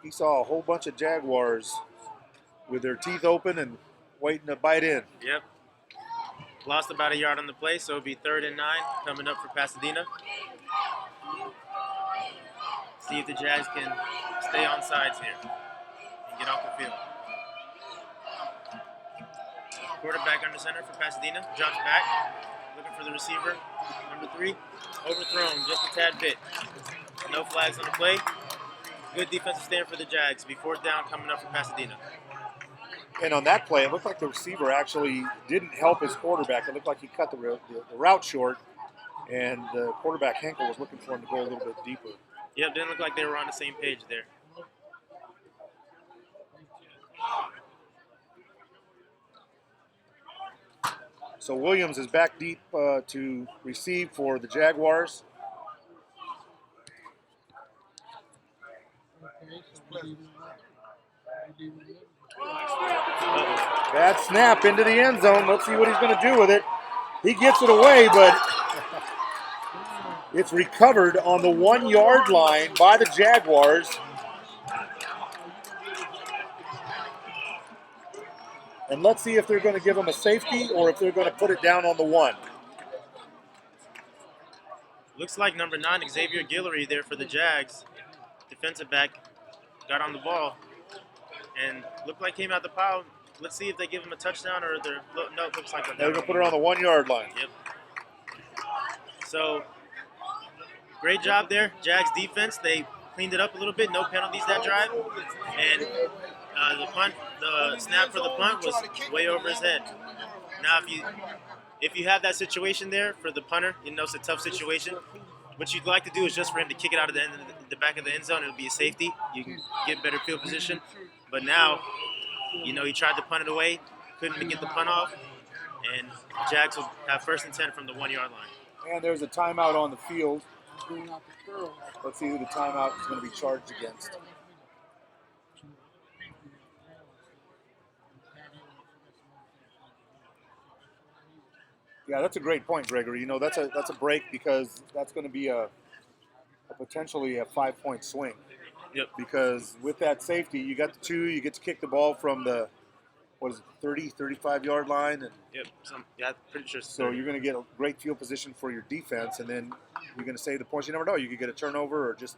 he saw a whole bunch of Jaguars with their teeth open and waiting to bite in. Yep. Lost about a yard on the play, so it'll be 3rd and 9 coming up for Pasadena. See if the Jags can stay on sides here and get off the field. Quarterback under center for Pasadena. Drops back. Looking for the receiver. Number 3. Overthrown just a tad bit. No flags on the play. Good defensive stand for the Jags. Be 4th down coming up for Pasadena. And on that play, it looked like the receiver actually didn't help his quarterback. It looked like he cut the route short, and the quarterback, Henkel, was looking for him to go a little bit deeper. Yep, didn't look like they were on the same page there. So Williams is back deep to receive for the Jaguars. Bad snap into the end zone. Let's see what he's going to do with it. He gets it away, but it's recovered on the 1-yard line by the Jaguars. And let's see if they're going to give him a safety or if they're going to put it down on the 1. Looks like number 9, Xavier Guillory there for the Jags. Defensive back got on the ball and looked like came out the pile. Let's see if they give him a touchdown or they're no. It looks like they're going to put it on the 1-yard line. Yep. So great job there, Jags defense. They cleaned it up a little bit. No penalties that drive, and the snap for the punt was way over his head. Now, if you have that situation there for the punter, you know it's a tough situation. What you'd like to do is just for him to kick it out of the back of the end zone. It'll be a safety. You can get better field position. But now, you know, he tried to punt it away, couldn't get the punt off, and Jags will have 1st and 10 from the 1-yard line. And there's a timeout on the field. Let's see who the timeout is going to be charged against. Yeah, that's a great point, Gregory. You know, that's a break because that's going to be a potentially a 5-point swing. Yep. Because with that safety, you got the 2, you get to kick the ball from the 30, 35-yard line. And yep. Yeah, pretty sure. So you're going to get a great field position for your defense, and then you're going to save the points. You never know. You could get a turnover or just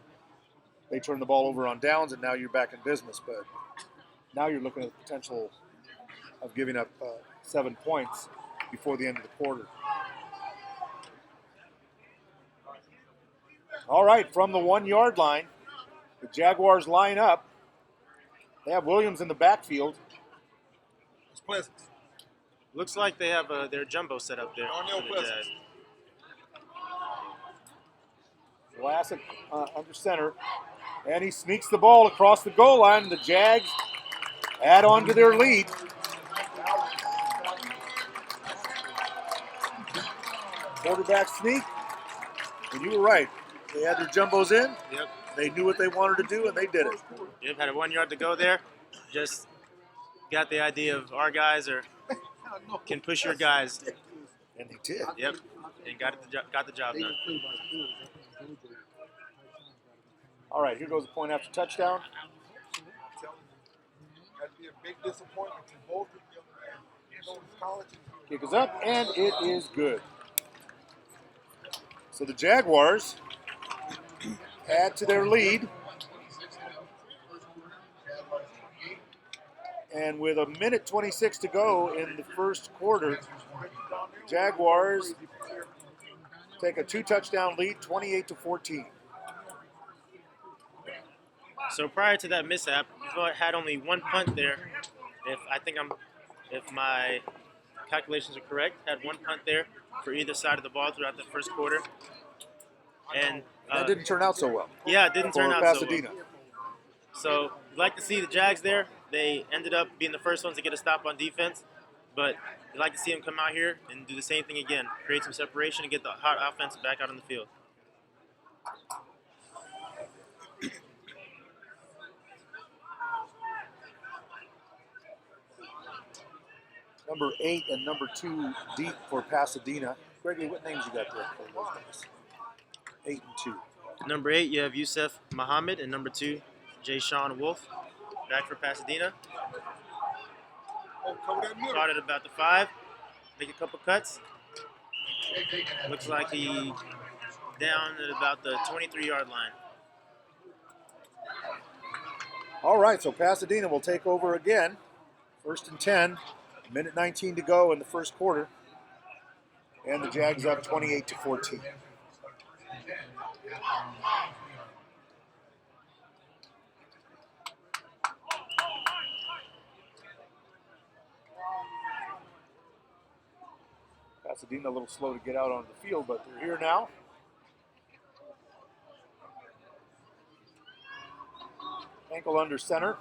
they turn the ball over on downs, and now you're back in business. But now you're looking at the potential of giving up 7 points before the end of the quarter. All right, from the 1-yard line, the Jaguars line up. They have Williams in the backfield. It's Pleasant. Looks like they have their jumbo set up there. Darnell for the Pleasant. Jags. Vlasic under center. And he sneaks the ball across the goal line, and the Jags add on to their lead. Quarterback sneak. And you were right. They had their jumbos in. Yep. They knew what they wanted to do, and they did it. Yep. Had a 1 yard to go there. Just got the idea of our guys can push your guys. And they did. Yep. And got the job done. All right, here goes a point after touchdown. That'd be a big disappointment to both of them. You know, college. Kick is up, and it is good. So the Jaguars add to their lead. And with 1:26 to go in the first quarter, Jaguars take a 2-touchdown lead, 28-14. So prior to that mishap, we had only 1 punt there. If my calculations are correct, had 1 punt there for either side of the ball throughout the first quarter. And That didn't turn out so well. Yeah, it didn't for turn out Pasadena. so well. So you'd like to see the Jags there. They ended up being the first ones to get a stop on defense, but you'd like to see them come out here and do the same thing again, create some separation and get the hot offense back out on the field. Number 8 and number 2 deep for Pasadena. Gregory, what names you got there for those guys? 8 and 2. Number 8, you have Yusef Muhammad, and number 2, Jay Sean Wolf, back for Pasadena. Caught at about the 5, make a couple cuts. Looks like he down at about the 23-yard line. All right, so Pasadena will take over again. 1st and 10, minute 19 to go in the first quarter. And the Jags up 28-14. Pasadena a little slow to get out on the field, but they're here now. Ankle under center.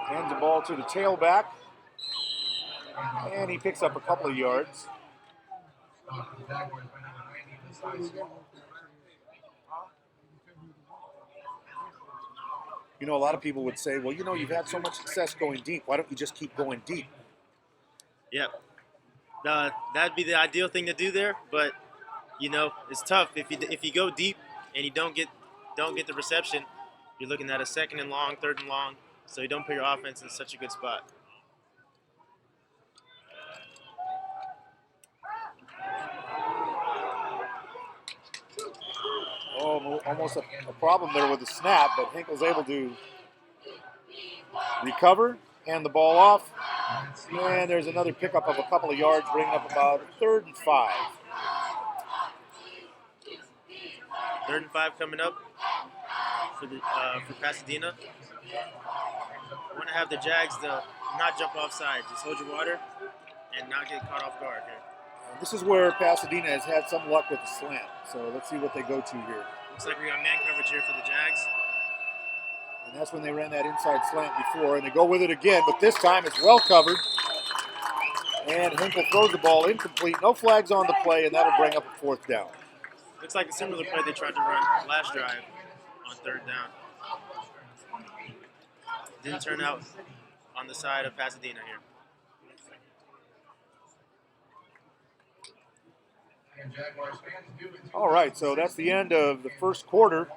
Hands the ball to the tailback. And he picks up a couple of yards. You know, a lot of people would say, well, you know, you've had so much success going deep. Why don't you just keep going deep? Yep. That'd be the ideal thing to do there, but you know, it's tough. If you go deep and you don't get the reception, you're looking at a 2nd and long, 3rd and long, so you don't put your offense in such a good spot. Oh, almost a problem there with the snap, but Hinkle's able to recover, hand the ball off, and there's another pickup of a couple of yards, bringing up about 3rd and 5. 3rd and 5 coming up for Pasadena. I want to have the Jags to not jump off sides, just hold your water and not get caught off guard here. This is where Pasadena has had some luck with the slant, so let's see what they go to here. Looks like we got man coverage here for the Jags. And that's when they ran that inside slant before, and they go with it again, but this time it's well covered. And Hinkle throws the ball incomplete. No flags on the play, and that'll bring up a 4th down. Looks like a similar play they tried to run last drive on 3rd down. Didn't turn out on the side of Pasadena here. All right, so that's the end of the first quarter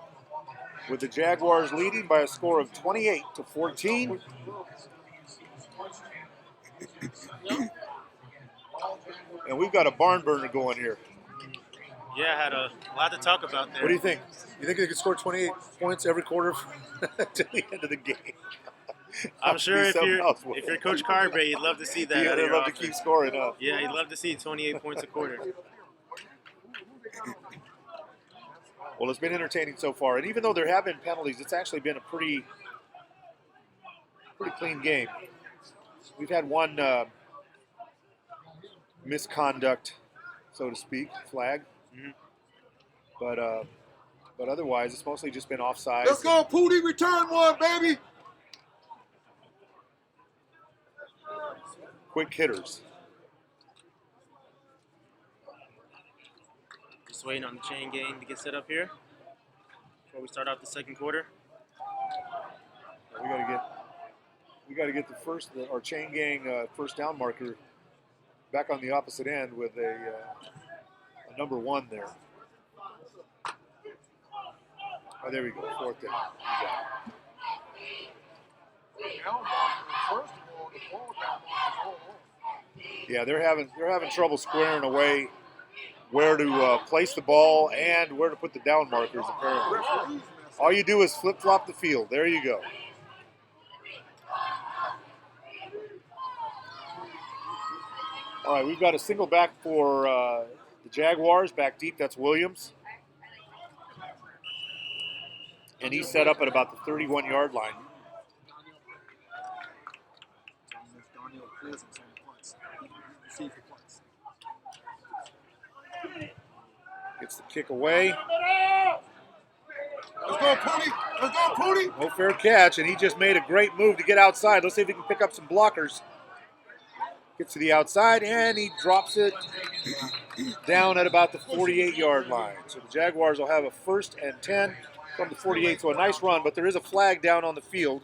with the Jaguars leading by a score of 28-14. And we've got a barn burner going here. Yeah, had a lot to talk about there. What do you think? You think they could score 28 points every quarter to the end of the game? I'm sure if you're Coach Carberry, you'd love to see that. Yeah, they'd love to keep scoring up. Yeah, you'd love to see 28 points a quarter. Well, it's been entertaining so far, and even though there have been penalties, it's actually been a pretty clean game. We've had one misconduct, so to speak, flag, but otherwise it's mostly just been offside. Let's go, Pootie! Return one, baby. Quick hitters. Just waiting on the chain gang to get set up here before we start off the second quarter. We got to get our chain gang first down marker back on the opposite end with a number 1 there. Oh, there we go. 4th down. Yeah, they're having trouble squaring away where to place the ball and where to put the down markers, apparently. All you do is flip-flop the field. There you go. All right, we've got a single back for the Jaguars, back deep. That's Williams. And he's set up at about the 31-yard line. Gets the kick away. Let's go, Pooty. Let's go, Pooty. No fair catch, and he just made a great move to get outside. Let's see if he can pick up some blockers. Gets to the outside, and he drops it down at about the 48-yard line. So the Jaguars will have a 1st and 10 from the 48. So a nice run, but there is a flag down on the field.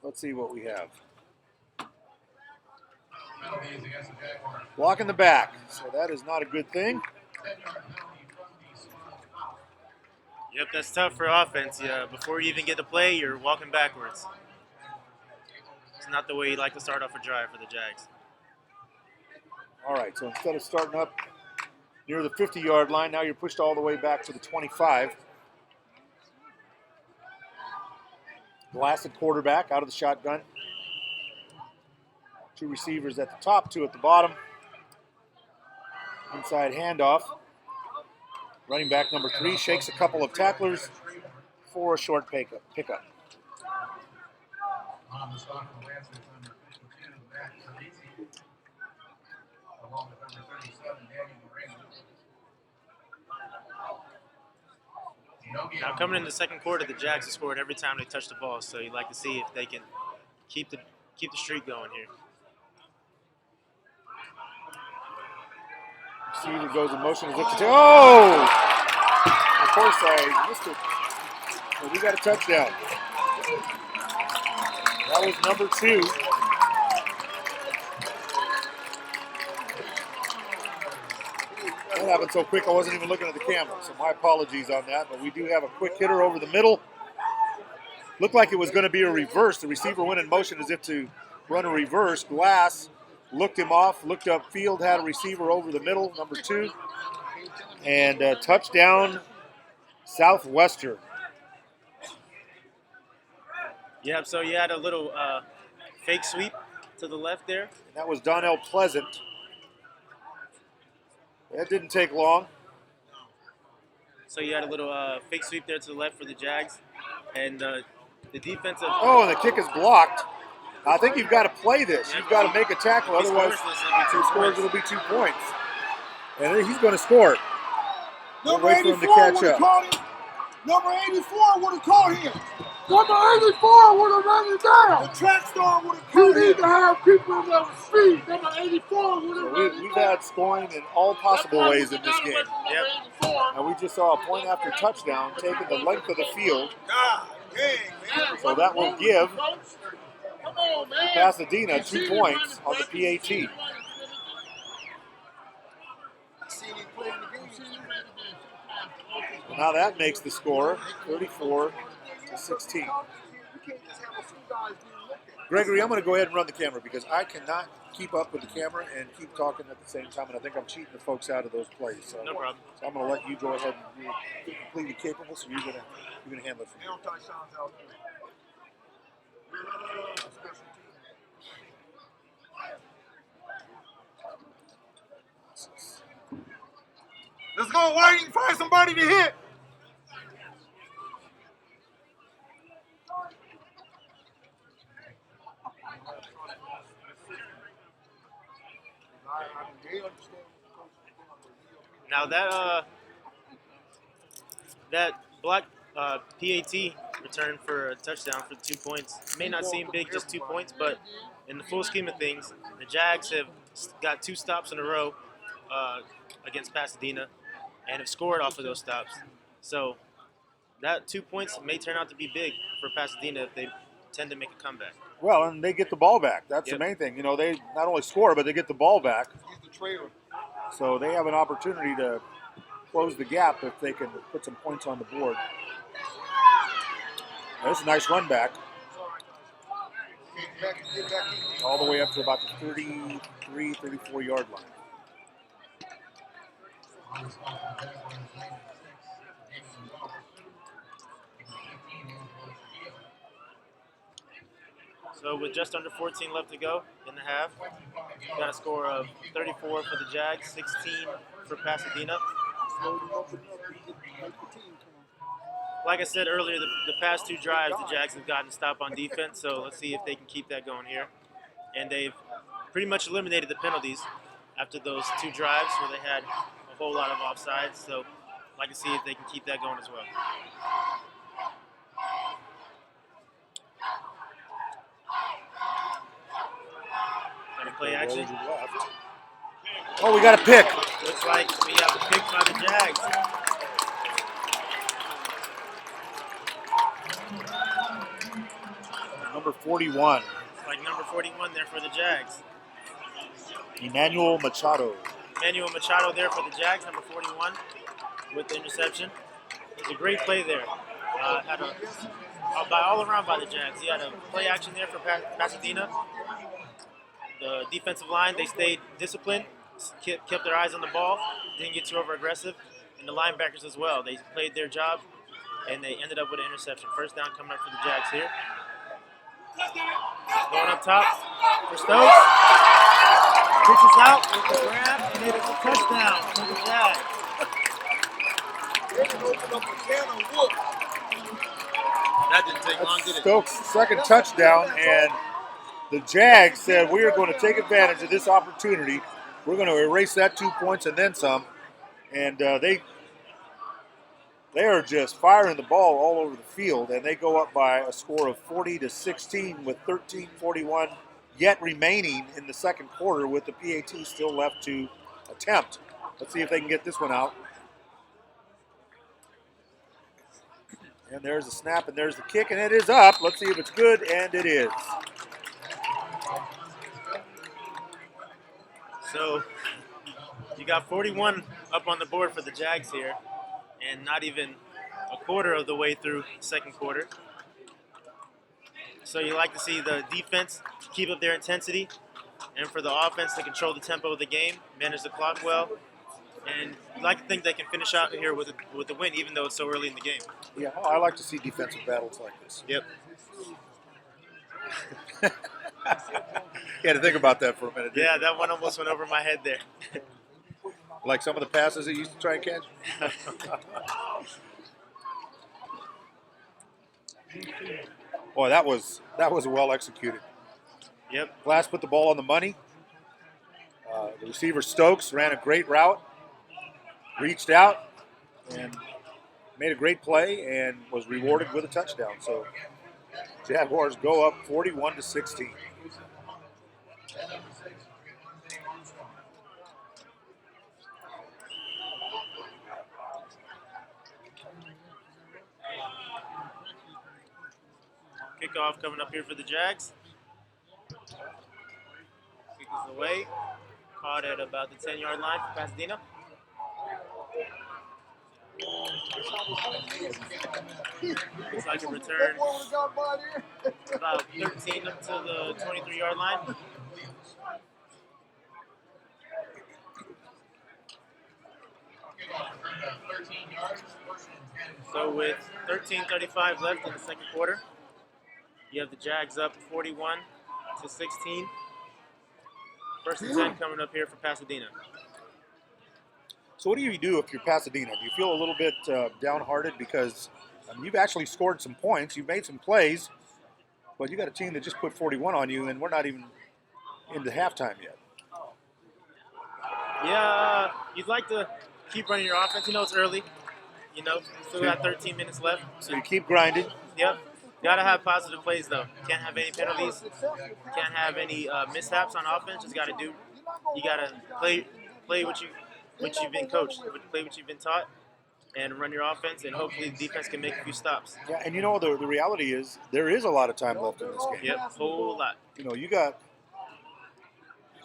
Let's see what we have. Block in the back, so that is not a good thing. Yep, that's tough for offense. Yeah, before you even get to play, you're walking backwards. It's not the way you like to start off a drive for the Jags. All right, so instead of starting up near the 50-yard line, now you're pushed all the way back to the 25. Glass at quarterback, out of the shotgun. 2 receivers at the top, 2 at the bottom. Inside handoff. Running back number 3 shakes a couple of tacklers for a short pickup. On the spot for Lancers, number 52, Matt Savisi, along with number 37, Daniel Moreno. Now coming in the second quarter, the Jags have scored every time they touch the ball, so you'd like to see if they can keep the streak going here. Receiver goes in motion as if to oh! Of course I missed it. But we got a touchdown. That was number 2. That happened so quick I wasn't even looking at the camera, so my apologies on that. But we do have a quick hitter over the middle. Looked like it was going to be a reverse. The receiver went in motion as if to run a reverse. Glass looked him off, looked upfield, had a receiver over the middle, number 2. And touchdown, Southwestern. Yeah, so you had a little fake sweep to the left there. And that was Donnell Pleasant. That didn't take long. So you had a little fake sweep there to the left for the Jags. And the defensive... Oh, and the kick is blocked. I think you've got to play this. You've got to make a tackle, otherwise if he scores, it'll be 2 points. And he's going to score. Number wait for 84 him to catch would have up. caught him. Number 84 would have caught him. Number 84 would have run him down. The track star would have caught him. You need to have people that speed. Number 84 would have run him We've had scoring in all possible ways in this game. Yep. And we just saw a point after touchdown taking the length of the field. God dang, man. So that will give Pasadena 2 points on the PAT. Now that makes the score 34-16. Gregory, I'm going to go ahead and run the camera because I cannot keep up with the camera and keep talking at the same time, and I think I'm cheating the folks out of those plays. So, No problem. So I'm going to let you go ahead and you're completely capable, so you're going to handle it for me. Let's go, Whiting. Find somebody to hit. Now that block PAT return for a touchdown for 2 points may not seem big, just 2 points, but in the full scheme of things, the Jags have got 2 stops in a row against Pasadena and have scored off of those stops. So that 2 points may turn out to be big for Pasadena if they tend to make a comeback. Well, and they get the ball back. That's Yep. the main thing. You know, they not only score, but they get the ball back. He's the trailer. So they have an opportunity to close the gap if they can put some points on the board. That's a nice run back. All the way up to about the 33, 34-yard line. On the spot for the Jaguars, number 6, Daniel Moreno. So with just under 14 left to go in the half, got a score of 34 for the Jags, 16 for Pasadena. like I said earlier, the past 2 drives, the Jags have gotten a stop on defense, so let's see if they can keep that going here. And they've pretty much eliminated the penalties after those 2 drives where they had a whole lot of offsides, so I'd like to see if they can keep that going as well. Got a play action. Oh, we got a pick. Looks like we have a pick by the Jags. Number 41. Like number 41 there for the Jags. Emmanuel Machado. Emmanuel Machado there for the Jags, number 41, with the interception. It was a great play there. All around by the Jags. He had a play action there for Pasadena. The defensive line, they stayed disciplined, kept their eyes on the ball, didn't get too over aggressive. And the linebackers as well. They played their job, and they ended up with an interception. First down coming up for the Jags here. Going up top for Stokes. Pitches out with the grab, and it is a touchdown for the Jags. That didn't take long, did it? Stokes' second touchdown, and the Jags said, we are going to take advantage of this opportunity. We're going to erase that 2 points and then some. And they are just firing the ball all over the field, and they go up by a score of 40-16 with 13:41 yet remaining in the second quarter with the PAT still left to attempt. Let's see if they can get this one out. And there's the snap, and there's the kick, and it is up. Let's see if it's good, and it is. So you got 41 up on the board for the Jags here, and not even a quarter of the way through the second quarter. So you like to see the defense keep up their intensity, and for the offense to control the tempo of the game, manage the clock well, and you like to think they can finish out here with a win, even though it's so early in the game. Yeah, I like to see defensive battles like this. Yep. You had to think about that for a minute. Yeah, that one almost went over my head there. Like some of the passes that you used to try and catch? Boy, that was well executed. Yep. Glass put the ball on the money. The receiver Stokes ran a great route, reached out, and made a great play and was rewarded with a touchdown. So Jaguars go up 41-16. Kickoff coming up here for the Jags. Kick is away. Caught at about the 10-yard line for Pasadena. Looks like a return about 13 up to the 23-yard line. So with 13:35 left in the second quarter, you have the Jags up 41-16. First and 10 coming up here for Pasadena. So what do you do if you're Pasadena? Do you feel a little bit downhearted because you've actually scored some points, you've made some plays, but you got a team that just put 41 on you, and we're not even into halftime yet. Yeah, you'd like to keep running your offense. You know it's early. You know, still got 13 minutes left. So you keep grinding. Yep. Gotta have positive plays though. Can't have any penalties. Can't have any mishaps on offense. Just gotta do. You gotta play what you've been coached, play what you've been taught, and run your offense. And hopefully the defense can make a few stops. Yeah, and you know the reality is there is a lot of time left in this game. Yep, whole lot. You know, you got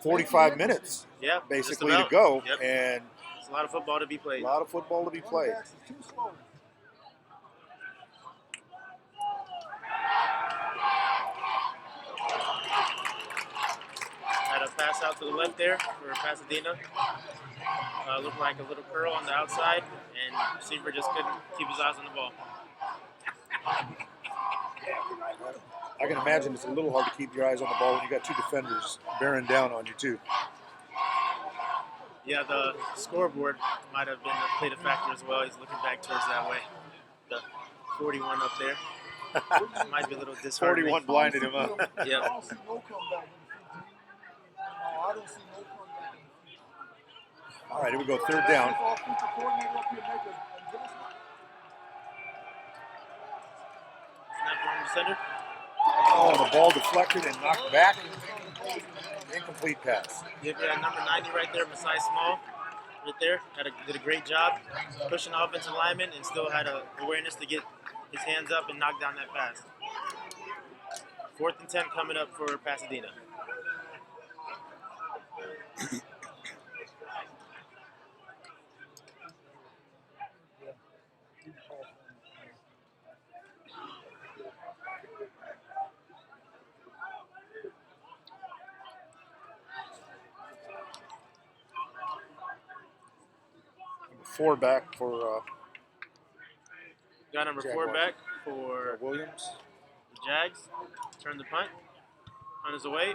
45 minutes. Yeah, basically to go, yep. And it's a lot of football to be played. A lot of football to be played. Had a pass out to the left there for Pasadena. Looked like a little curl on the outside, and receiver just couldn't keep his eyes on the ball. I can imagine it's a little hard to keep your eyes on the ball when you got two defenders bearing down on you too. Yeah, the scoreboard might have played a factor as well. He's looking back towards that way. The 41 up there. Might be a little disheartening. 41 blinded him up. Yep. I don't see no comeback in the 15. No, I don't see no comeback in the 15. All right, here we go, third down. If our offensive coordinator up here make an adjustment. Snap from the center. Oh, the ball deflected and knocked back. Incomplete pass. Yep, we got number 90 right there, Masai Small. Right there, did a great job pushing the offensive lineman and still had a awareness to get his hands up and knock down that pass. 4th and 10 coming up for Pasadena. Four back for Got number 4 Jaguars. back for Williams. the Jags. Turn the punt. Punt is away.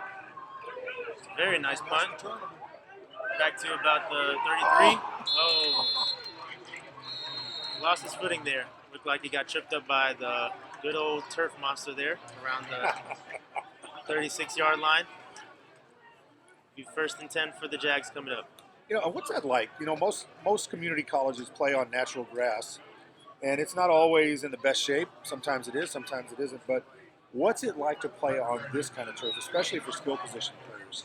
Very nice punt. Back to about the 33. Oh. Lost his footing there. Looked like he got tripped up by the good old turf monster there around the 36-yard line. Be 1st and 10 for the Jags coming up. You know, what's that like? You know, most community colleges play on natural grass, and it's not always in the best shape. Sometimes it is, sometimes it isn't. But what's it like to play on this kind of turf, especially for skill position players?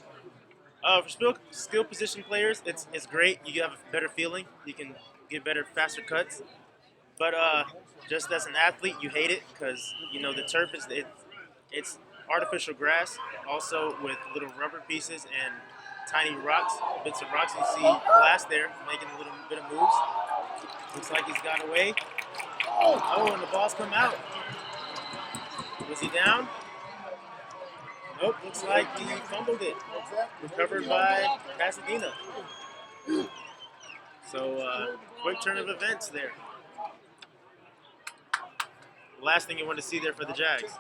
For skill position players, it's great. You have a better feeling. You can get better, faster cuts. But just as an athlete, you hate it because you know the turf it's artificial grass, also with little rubber pieces and tiny rocks, bits of rocks. You see Glass there making a little bit of moves. Looks like he's got away. Oh, and the ball's come out. Was he down? Nope, looks like he fumbled it. Recovered by Pasadena. So, quick turn of events there. The last thing you want to see there for the Jags.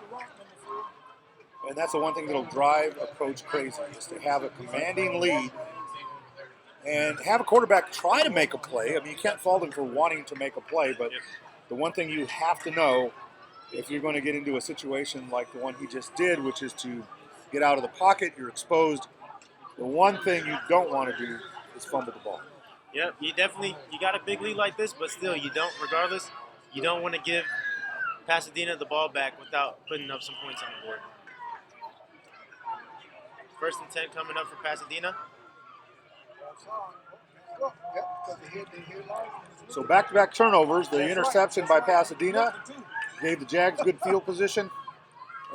And that's the one thing that'll drive a coach crazy, is to have a commanding lead and have a quarterback try to make a play. I mean, you can't fault him for wanting to make a play, but the one thing you have to know if you're going to get into a situation like the one he just did, which is to get out of the pocket, you're exposed. The one thing you don't want to do is fumble the ball. Yep, you got a big lead like this, but still, you don't want to give Pasadena the ball back without putting up some points on the board. 1st and 10 coming up for Pasadena. So back-to-back turnovers. The interception by Pasadena gave the Jags good field position.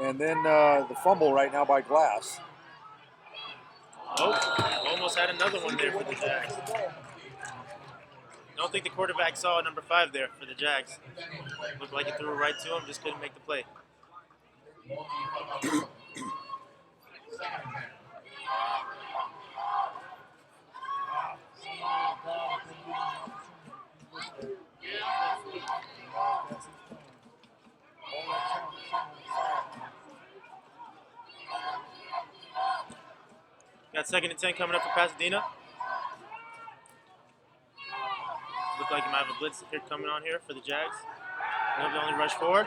And then the fumble right now by Glass. Oh, almost had another one there for the Jags. Don't think the quarterback saw number 5 there for the Jags. Looked like he threw it right to him, just couldn't make the play. Got 2nd and 10 coming up for Pasadena. Look like you might have a blitz here coming on here for the Jags. They'll only rush forward.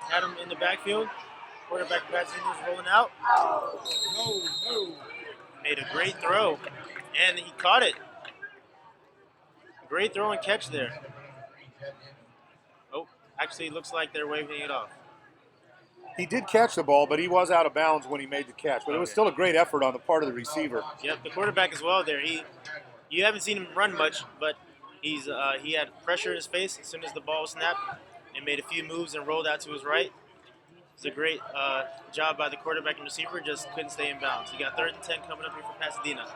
Had him in the backfield. Quarterback Pasadena's rolling out. Made a great throw, and he caught it. Great throw and catch there. Oh, actually, it looks like they're waving it off. He did catch the ball, but he was out of bounds when he made the catch. But it was still a great effort on the part of the receiver. Yep, the quarterback as well there. You haven't seen him run much, but he had pressure in his face as soon as the ball was snapped and made a few moves and rolled out to his right. It's a great job by the quarterback and receiver, just couldn't stay in bounds. You got 3rd and 10 coming up here for Pasadena.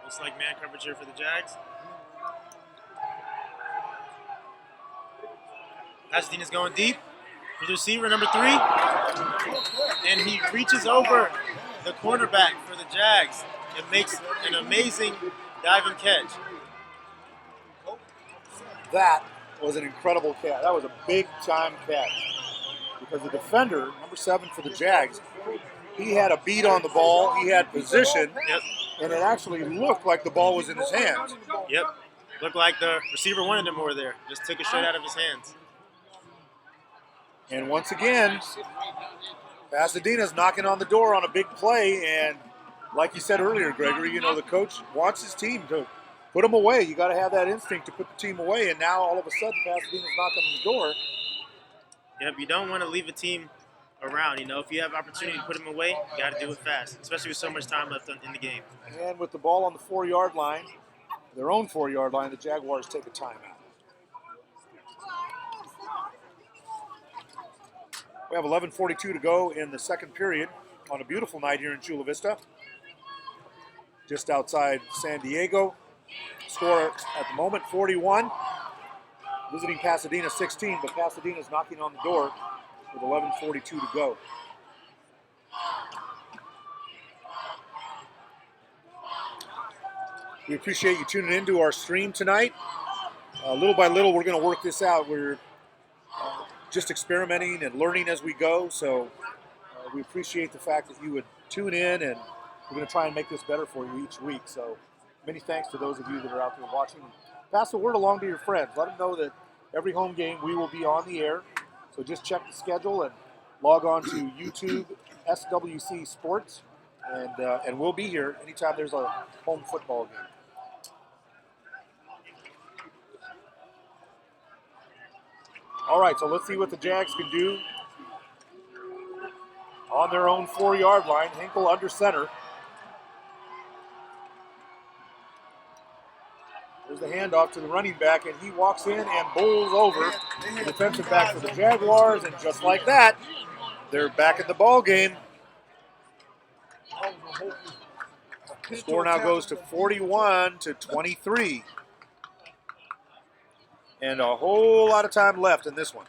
Looks like man coverage here for the Jags. Pasadena's going deep for the receiver, number 3. And he reaches over the cornerback for the Jags and makes an amazing diving catch. That was an incredible catch. That was a big-time catch. Because the defender, number 7 for the Jags, he had a beat on the ball, he had position, and it actually looked like the ball was in his hands. Yep. Looked like the receiver wanted him over there. Just took it straight out of his hands. And once again, Pasadena's knocking on the door on a big play. And like you said earlier, Gregory, the coach wants his team to put them away. You got to have that instinct to put the team away. And now all of a sudden, Pasadena's knocking on the door. Yep, you don't want to leave a team around. If you have opportunity to put them away, you got to do it fast, especially with so much time left in the game. And with the ball on the 4-yard line, their own 4-yard line, the Jaguars take a timeout. We have 11:42 to go in the second period on a beautiful night here in Chula Vista, just outside San Diego. Score at the moment 41. Visiting Pasadena 16, but Pasadena's knocking on the door with 11:42 to go. We appreciate you tuning into our stream tonight. Little by little, we're going to work this out. We're just experimenting and learning as we go, so we appreciate the fact that you would tune in, and we're going to try and make this better for you each week. So many thanks to those of you that are out there watching. Pass the word along to your friends. Let them know that every home game we will be on the air. So just check the schedule and log on to YouTube SWC Sports, and we'll be here anytime there's a home football game. All right, so let's see what the Jags can do on their own 4-yard line. Hinkle under center. There's the handoff to the running back, and he walks in and bowls over the defensive back for the Jaguars, and just like that, they're back in the ball game. The score now goes to 41-23. And a whole lot of time left in this one.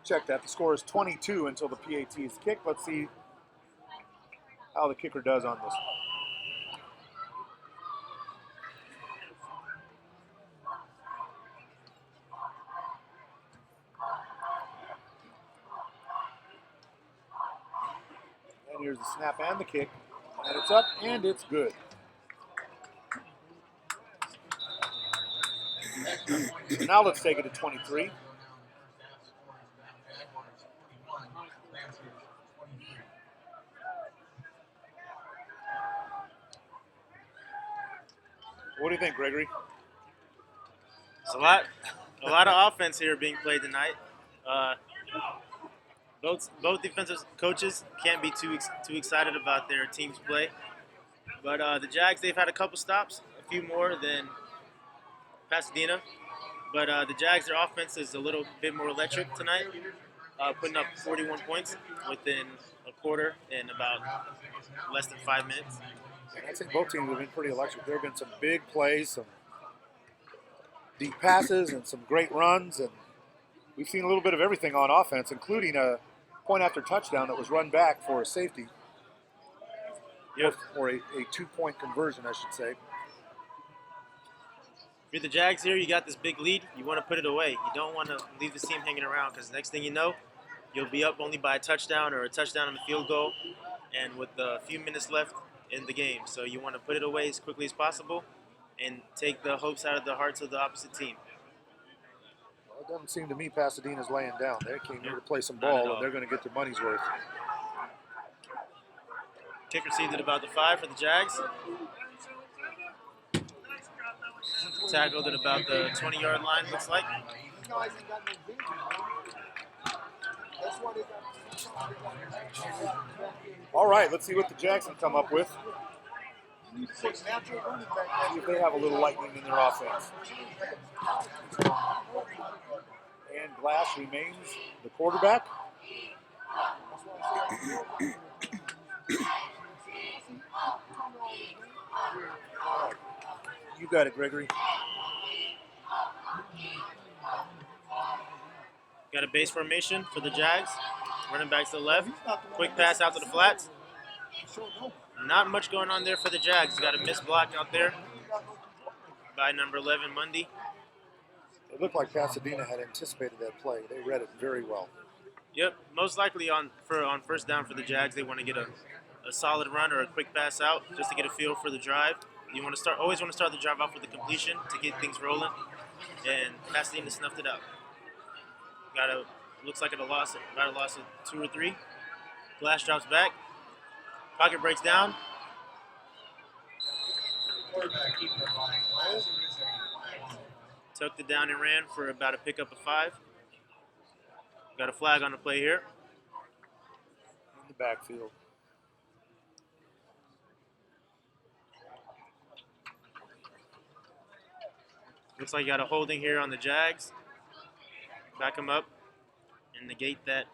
Check that. The score is 22 until the PAT is kicked. Let's see how the kicker does on this one. And here's the snap and the kick. And it's up, and it's good. So now let's take it to 23. What do you think, Gregory? It's a lot of offense here being played tonight. Both defensive coaches can't be too excited about their team's play. But the Jags, they've had a couple stops, a few more than Pasadena. But the Jags, their offense is a little bit more electric tonight, putting up 41 points within a quarter in about less than 5 minutes. I think both teams have been pretty electric. There have been some big plays, some deep passes, and some great runs. And we've seen a little bit of everything on offense, including a point-after touchdown that was run back for a safety. Yep. Or a 2-point conversion, I should say. If you're the Jags here, you got this big lead. You want to put it away. You don't want to leave this team hanging around, because next thing you know, you'll be up only by a touchdown or a touchdown and a field goal, and with a few minutes left in the game. So you want to put it away as quickly as possible and take the hopes out of the hearts of the opposite team. Well, it doesn't seem to me Pasadena's laying down. They came here to play some ball, and they're going to get their money's worth. Kick received at about the 5 for the Jags. Tackled at about the 20-yard line, looks like. All right, let's see what the Jags can come up with. See if they have a little lightning in their offense. And Glass remains the quarterback. You got it, Gregory. Got a base formation for the Jags. Running back to the left. Quick pass out to the flats. Not much going on there for the Jags. Got a missed block out there by number 11, Mundy. It looked like Pasadena had anticipated that play. They read it very well. Yep, most likely on first down for the Jags, they want to get a solid run or a quick pass out just to get a feel for the drive. You want to always want to start the drive off with a completion to get things rolling, and Pasadena snuffed it out. Looks like about a loss of 2 or 3. Glass drops back, pocket breaks down. Quarterback keeping it by Glass. There is a flag on it. Tucked it down and ran for about a pickup of 5. Got a flag on the play here. In the backfield. Looks like you got a holding here on the Jags. Back them up and negate that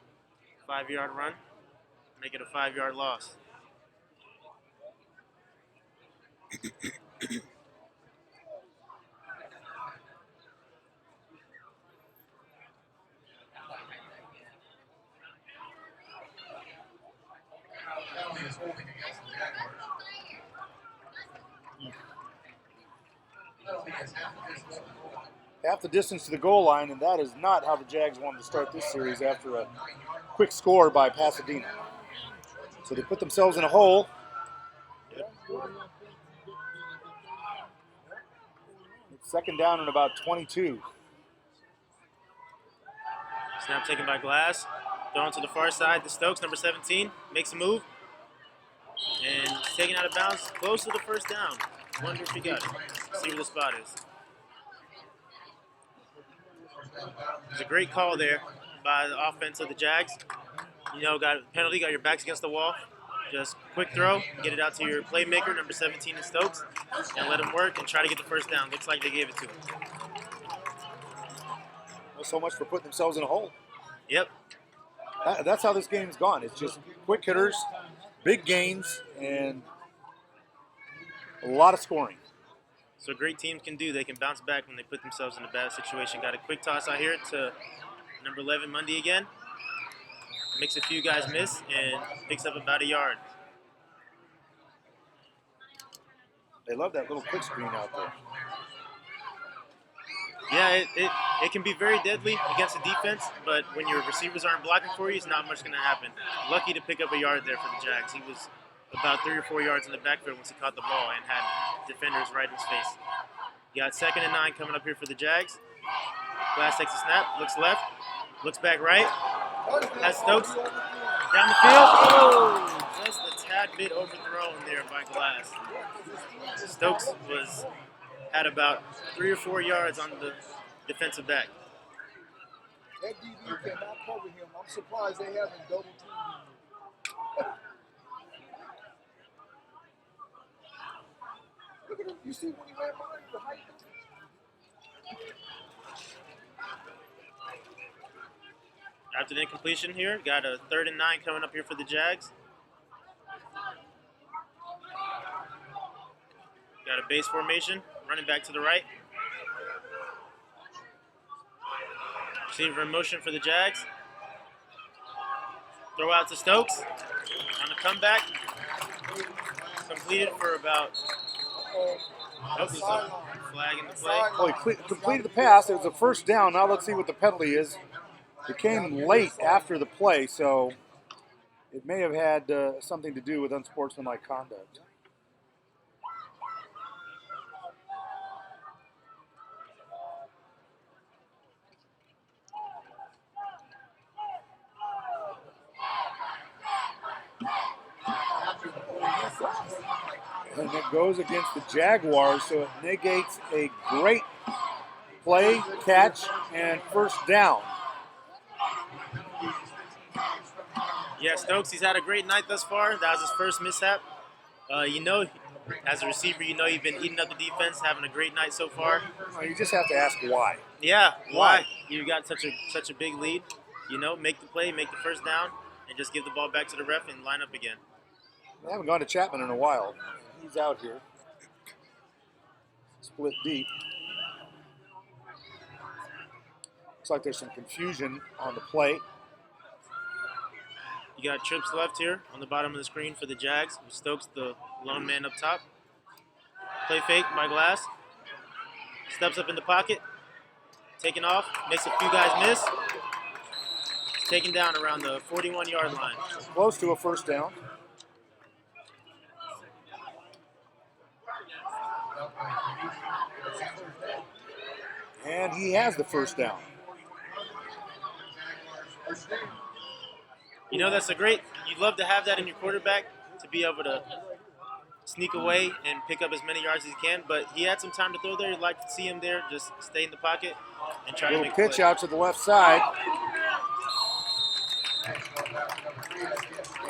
5-yard run. Make it a 5-yard loss. Penalty is holding against the Jaguars. Penalty is half the distance to the goal line. Half the distance to the goal line, and that is not how the Jags wanted to start this series after a quick score by Pasadena. So they put themselves in a hole. It's second down and about 22. Snap taken by Glass. Thrown to the far side to Stokes, number 17. Makes a move. And taken out of bounds, close to the first down. Wonder if he got it. See where the spot is. It's a great call there by the offense of the Jags. You know, got a penalty, got your backs against the wall. Just quick throw, get it out to your playmaker, number 17 in Stokes, and let him work and try to get the first down. Looks like they gave it to him. Well, so much for putting themselves in a hole. Yep. That's how this game's gone. It's just quick hitters, big gains, and a lot of scoring. So great teams can do. They can bounce back when they put themselves in a bad situation. Got a quick toss out here to number 11, Mundy again. Makes a few guys miss and picks up about a yard. They love that little quick screen out there. Yeah, it can be very deadly against the defense, but when your receivers aren't blocking for you, it's not much going to happen. Lucky to pick up a yard there for the Jags. He was about 3 or 4 yards in the backfield once he caught the ball and had defenders right in his face. You got 2nd and 9 coming up here for the Jags. Glass takes a snap, looks left, looks back right, has Stokes down the field. Oh, just a tad bit overthrown there by Glass. Stokes had about 3 or 4 yards on the defensive back. That DB cannot cover him. I'm surprised they haven't double teamed him. Look at him. You see when he ran by the height? After the incompletion here, got a 3rd and 9 coming up here for the Jags. Got a base formation, running back to the right. Receiver in motion for the Jags. Throw out to Stokes. On the comeback. Completed for about... Flag in the play. Well, he completed the pass. It was a first down. Now let's see what the penalty is. It came late after the play, so it may have had something to do with unsportsmanlike conduct. And it goes against the Jaguars, so it negates a great play, catch, and first down. Yeah, Stokes, he's had a great night thus far. That was his first mishap. You know, as a receiver, you know you've been eating up the defense, having a great night so far. Well, you just have to ask why. Yeah, why? You got such a big lead. You know, make the play, make the first down, and just give the ball back to the ref and line up again. I haven't gone to Chapman in a while. He's out here. Split deep. Looks like there's some confusion on the play. You got trips left here on the bottom of the screen for the Jags. With Stokes, the lone man up top. Play fake by Glass. Steps up in the pocket. Taking off. Makes a few guys miss. taken down around the 41-yard line. Close to a first down. And he has the first down. You know, that's a great, you'd love to have that in your quarterback to be able to sneak away and pick up as many yards as he can, but he had some time to throw there. You'd like to see him there, just stay in the pocket and try to make a pitch play. out to the left side.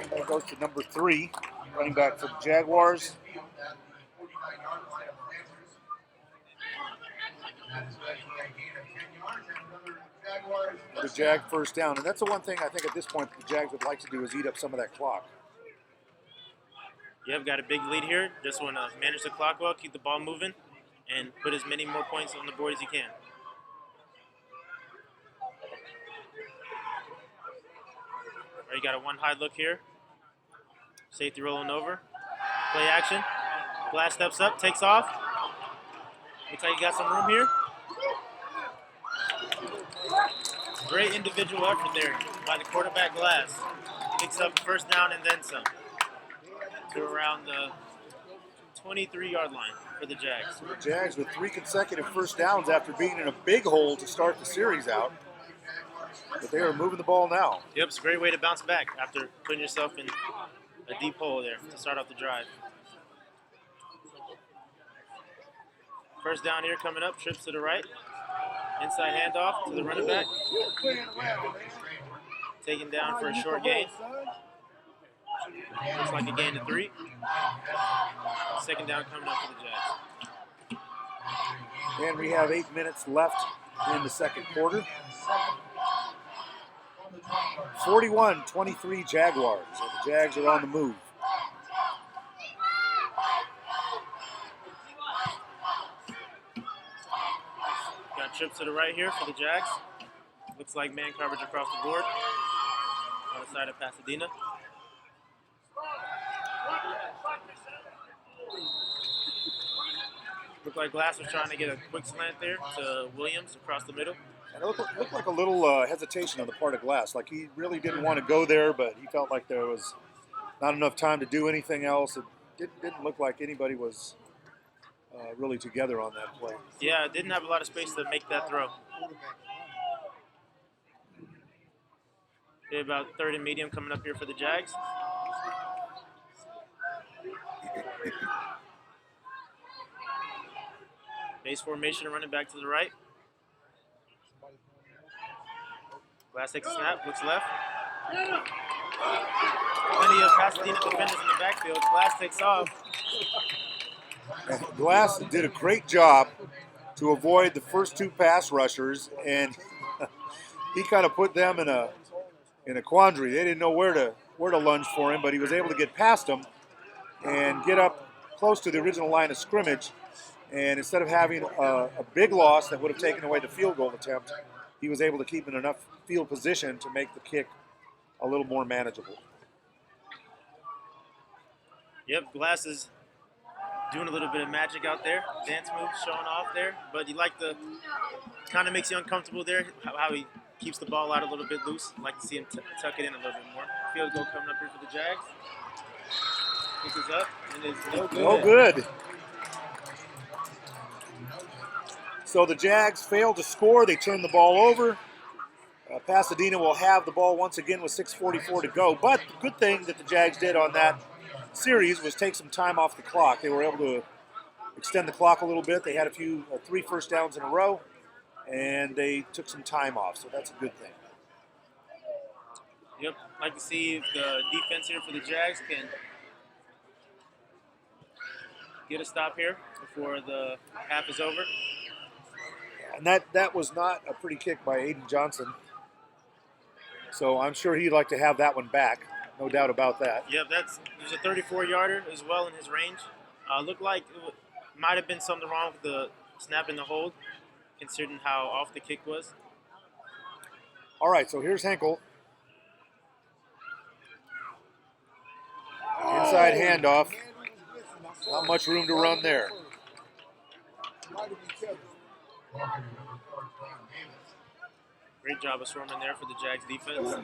And that goes to number 3, running back for the Jaguars. The Jag first down, and that's the one thing I think at this point the Jags would like to do is eat up some of that clock. You've got a big lead here. Just want to manage the clock well, keep the ball moving, and put as many more points on the board as you can. All right, you got a one high look here. Safety rolling over. Play action. Glass steps up, takes off. Looks like you got some room here. Great individual effort there by the quarterback, Glass. Picks up first down and then some to around the 23-yard line for the Jags. The Jags with 3 consecutive first downs after being in a big hole to start the series out. But they are moving the ball now. Yep, it's a great way to bounce back after putting yourself in a deep hole there to start off the drive. First down here coming up, trips to the right. Inside handoff to the running back. Taken down for a short gain. Looks like a gain of 3. Second down coming up for the Jags. And we have 8 minutes left in the second quarter. 41-23 Jaguars. So the Jags are on the move. Got trips to the right here for the Jags. Looks like man coverage across the board. On the side of Pasadena. Looked like Glass was trying to get a quick slant there to Williams across the middle. And it looked like a little hesitation on the part of Glass. Like he really didn't want to go there, but he felt like there was not enough time to do anything else. It didn't look like anybody was really together on that play. Yeah, didn't have a lot of space to make that throw. They're about third and medium coming up here for the Jags. Base formation running back to the right. Glass takes a snap, looks left. Plenty of Pasadena defenders in the backfield. Glass takes off. And Glass did a great job to avoid the first 2 pass rushers, and he kind of put them in a quandary. They didn't know where to lunge for him, but he was able to get past them and get up close to the original line of scrimmage. And instead of having a big loss that would have taken away the field goal attempt, he was able to keep in enough field position to make the kick a little more manageable. Yep, Glass is doing a little bit of magic out there. Dance moves showing off there. But you like the, kind of makes you uncomfortable there, how he keeps the ball out a little bit loose. Like to see him tuck it in a little bit more. Field goal coming up here for the Jags. This is up, and it's no good. No good. So the Jags failed to score. They turned the ball over. Pasadena will have the ball once again with 6:44 to go. But the good thing that the Jags did on that series was take some time off the clock. They were able to extend the clock a little bit. They had 3 first downs in a row, and they took some time off. So that's a good thing. Yep, like to see if the defense here for the Jags can get a stop here before the half is over. And that was not a pretty kick by Aiden Johnson. So I'm sure he'd like to have that one back. No doubt about that. Yep, there's a 34-yarder as well in his range. Looked like it might have been something wrong with the snap and the hold, considering how off the kick was. All right, so here's Henkel. Inside handoff. Not much room to run there. Great job of swarming there for the Jags defense.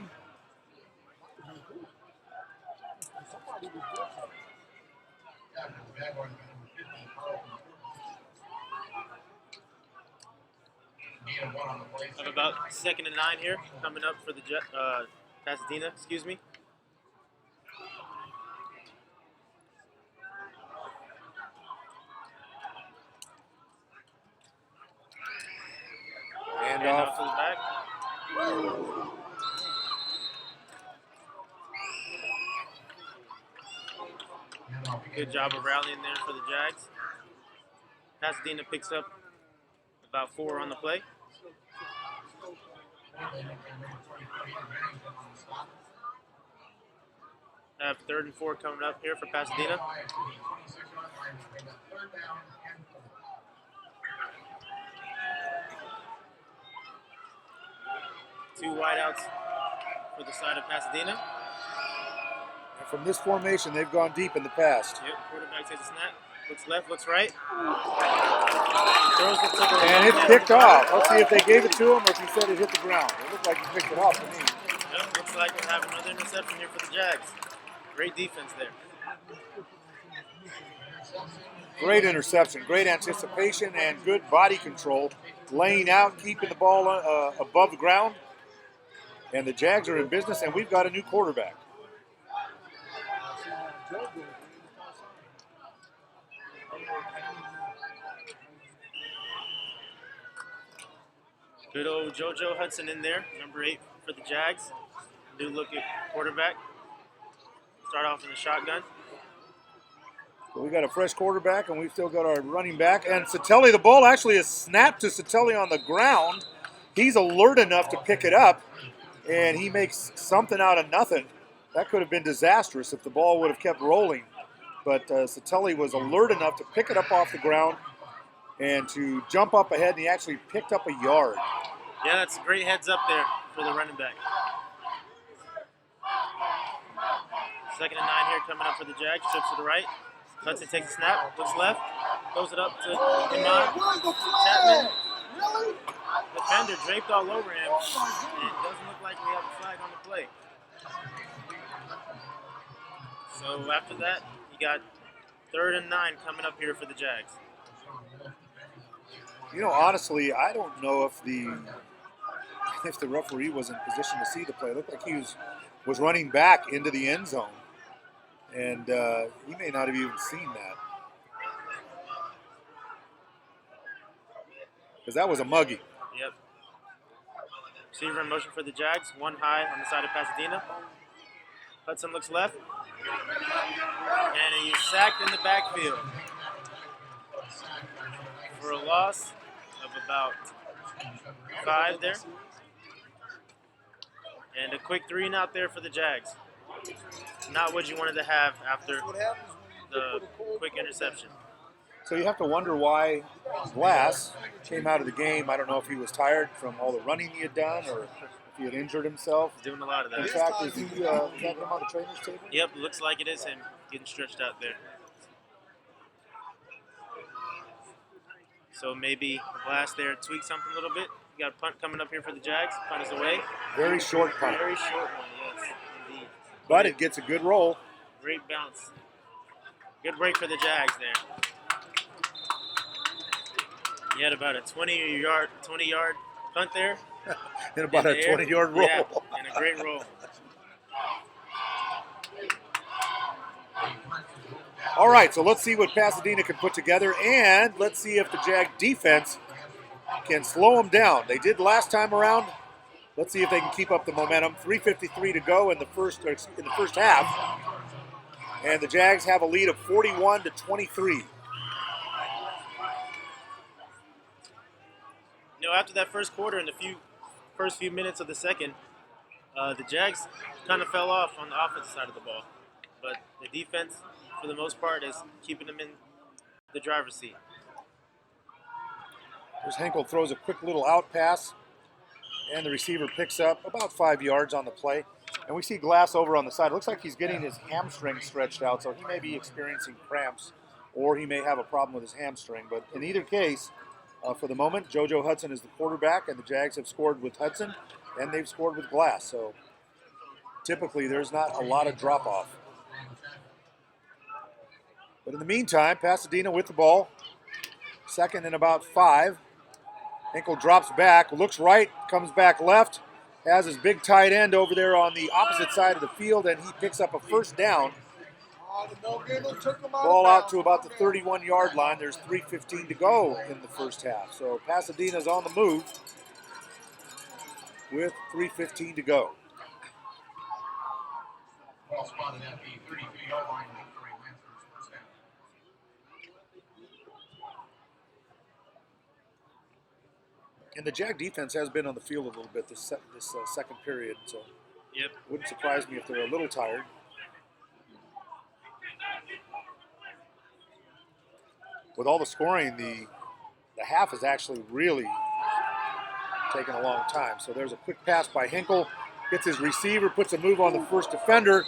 Have about 2nd and 9 here coming up for the Pasadena, excuse me. And off to the back. Good job of rallying there for the Jags. Pasadena picks up about 4 on the play. Have 3rd and 4 coming up here for Pasadena. Two wideouts for the side of Pasadena. And from this formation, they've gone deep in the past. Yep, quarterback takes a snap. Looks left, looks right. Throws it to the And it's picked off. Let's see if they gave it to him or if he said it hit the ground. It looked like he picked it off to me. Yep, looks like we have another interception here for the Jags. Great defense there. Great interception, great anticipation, and good body control. Laying out, keeping the ball above the ground. And the Jags are in business, and we've got a new quarterback. Good old JoJo Hudson in there, number 8 for the Jags. New look at quarterback. Start off in the shotgun. So we got a fresh quarterback, and we've still got our running back. And Satelli, the ball actually is snapped to Satelli on the ground. He's alert enough to pick it up, and he makes something out of nothing. That could have been disastrous if the ball would have kept rolling. But Satelli was alert enough to pick it up off the ground and to jump up ahead, and he actually picked up a yard. Yeah, that's a great heads up there for the running back. 2nd and 9 here coming up for the Jags. Trips to the right. Hudson takes a snap, looks left, throws it up to Iman. Chapman. Defender draped all over him. And it doesn't look like we have a flag on the play. So after that, you got 3rd and 9 coming up here for the Jags. You know, honestly, I don't know if the referee was in position to see the play. It looked like he was running back into the end zone. And he may not have even seen that. Because that was a muggy. Yep. Receiver in motion for the Jags. One high on the side of Pasadena. Hudson looks left. And he's sacked in the backfield for a loss of about 5 there. And a quick 3 and out there for the Jags. Not what you wanted to have after the quick interception. So you have to wonder why Glass came out of the game. I don't know if he was tired from all the running he had done or if he had injured himself. He's doing a lot of that. In fact, is he him on the trainer's table? Yep, looks like it is him getting stretched out there. So maybe Glass there tweaked something a little bit. You got a punt coming up here for the Jags. Punt is away. Very short punt. Very short one, yes, indeed. But it gets a good roll. Great bounce. Good break for the Jags there. He had about a 20-yard punt there. And about a 20-yard roll. Yeah, and a great roll. All right, so let's see what Pasadena can put together, and let's see if the Jag defense can slow them down. They did last time around. Let's see if they can keep up the momentum. 3:53 to go in the first half, and the Jags have a lead of 41-23. You know, after that first quarter and the first few minutes of the second, the Jags kind of fell off on the offensive side of the ball. But the defense, for the most part, is keeping them in the driver's seat. Here's Henkel throws a quick little out pass, and the receiver picks up about 5 yards on the play. And we see Glass over on the side. It looks like he's getting his hamstring stretched out, so he may be experiencing cramps, or he may have a problem with his hamstring. But in either case, for the moment. JoJo Hudson is the quarterback, and the Jags have scored with Hudson, and they've scored with Glass. So typically there's not a lot of drop-off. But in the meantime, Pasadena with the ball. Second and about 5. Hinkle drops back, looks right, comes back left, has his big tight end over there on the opposite side of the field, and he picks up a first down. Ball out to about the 31-yard line. There's 3:15 to go in the first half. So Pasadena's on the move with 3:15 to go. Ball spotted at the 33-yard line for a Lancers first down. And the Jag defense has been on the field a little bit this second period, so Yep. wouldn't surprise me if they're a little tired. With all the scoring, the half is actually really taken a long time. So there's a quick pass by Hinkle, gets his receiver, puts a move on the first defender,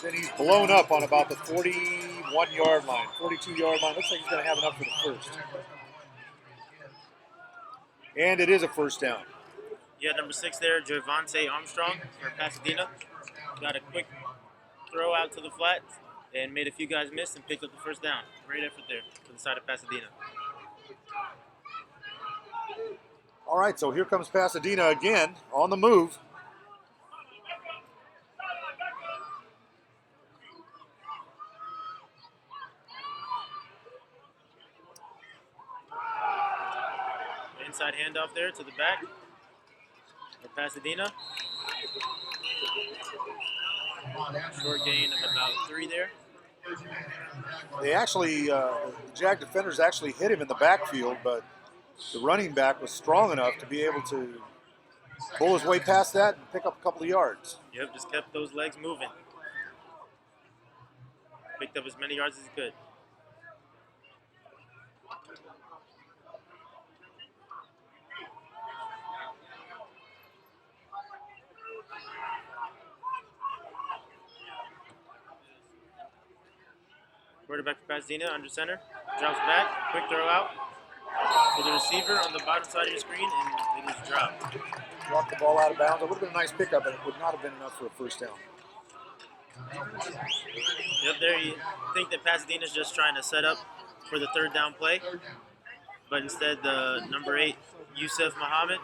then he's blown up on about the 41-yard line, 42-yard line. Looks like he's going to have enough for the first. And it is a first down. Yeah, number 6 there, Javante Armstrong for Pasadena. Got a quick throw out to the flat and made a few guys miss and picked up the first down. Great effort there for the side of Pasadena. All right, so here comes Pasadena again on the move. Inside handoff there to the back for Pasadena. Short gain of about 3 there. They actually, the Jag defenders actually hit him in the backfield, but the running back was strong enough to be able to pull his way past that and pick up a couple of yards. Yep, just kept those legs moving. Picked up as many yards as he could. Quarterback for Pasadena, under center, drops back, quick throw out to the receiver on the bottom side of your screen, and it is dropped. Walked the ball out of bounds. It would have been a nice pickup, but it would not have been enough for a first down. Yep, there you think that Pasadena's just trying to set up for the third down play, but instead the number 8, Yusuf Muhammad,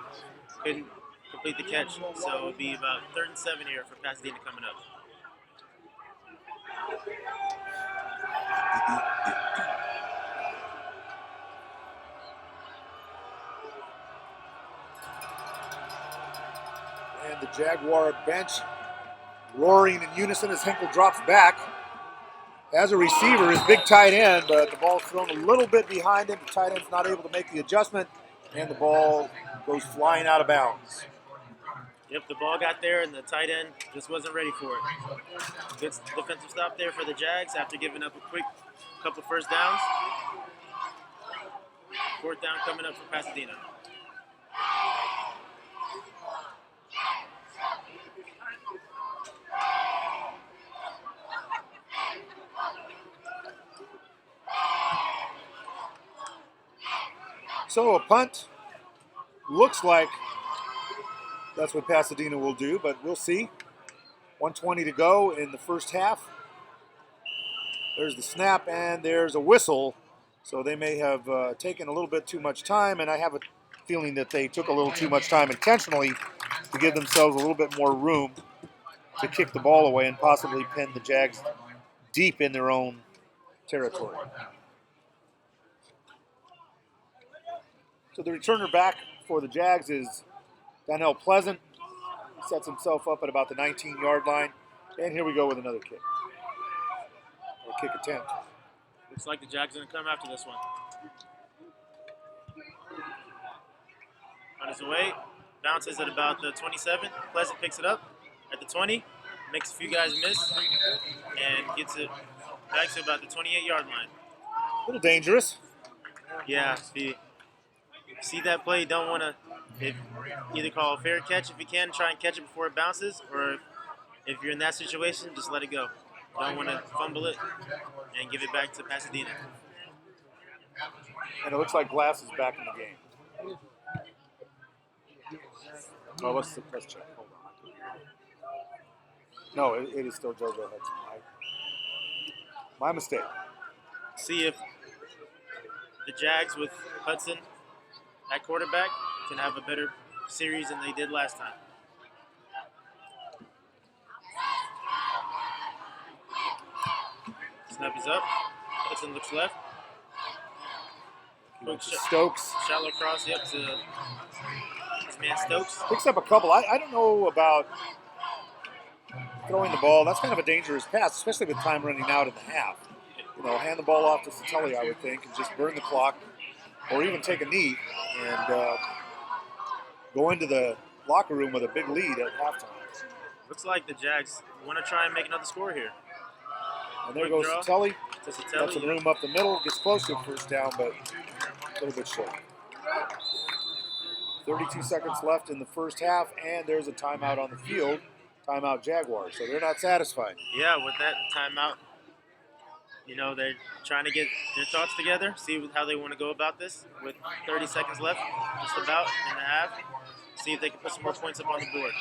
couldn't complete the catch, so it'll be about 3rd and 7 here for Pasadena coming up. And the Jaguar bench roaring in unison as Hinkle drops back. As a receiver, his big tight end, but the ball's thrown a little bit behind him. The tight end's not able to make the adjustment, and the ball goes flying out of bounds. Yep, the ball got there, and the tight end just wasn't ready for it. Good defensive stop there for the Jags after giving up a quick couple first downs. 4th down coming up for Pasadena. So a punt looks like that's what Pasadena will do, but we'll see. 1:20 to go in the first half. There's the snap and there's a whistle. So they may have taken a little bit too much time, and I have a feeling that they took a little too much time intentionally to give themselves a little bit more room to kick the ball away and possibly pin the Jags deep in their own territory. So the returner back for the Jags is Donnell Pleasant. He sets himself up at about the 19-yard line. And here we go with another kick. Or kick attempt. Looks like the Jags are going to come after this one. On his way, bounces at about the 27. Pleasant picks it up at the 20, makes a few guys miss, and gets it back to about the 28-yard line. A little dangerous. Yeah, if you see that play, you don't want to either call a fair catch if you can, try and catch it before it bounces, or if you're in that situation, just let it go. Don't want to fumble it and give it back to Pasadena. And it looks like Glass is back in the game. Oh, let's check. Hold on. No, it is still JoJo Hudson. My mistake. See if the Jags with Hudson at quarterback can have a better series than they did last time. Snap is up. Hudson looks left. Stokes. Shallow cross, yep, to his man Stokes. Picks up a couple. I don't know about throwing the ball. That's kind of a dangerous pass, especially with time running out in the half. You know, hand the ball off to Satelli, I would think, and just burn the clock, or even take a knee and go into the locker room with a big lead at halftime. Looks like the Jags want to try and make another score here. And there goes Satelli. Got Got some room up the middle. Gets close to a first down, but a little bit short. 32 seconds left in the first half, and there's a timeout on the field. Timeout Jaguars. So they're not satisfied. Yeah, with that timeout, you know, they're trying to get their thoughts together, see how they want to go about this with 30 seconds left, just about in the half. See if they can put some more points up on the board.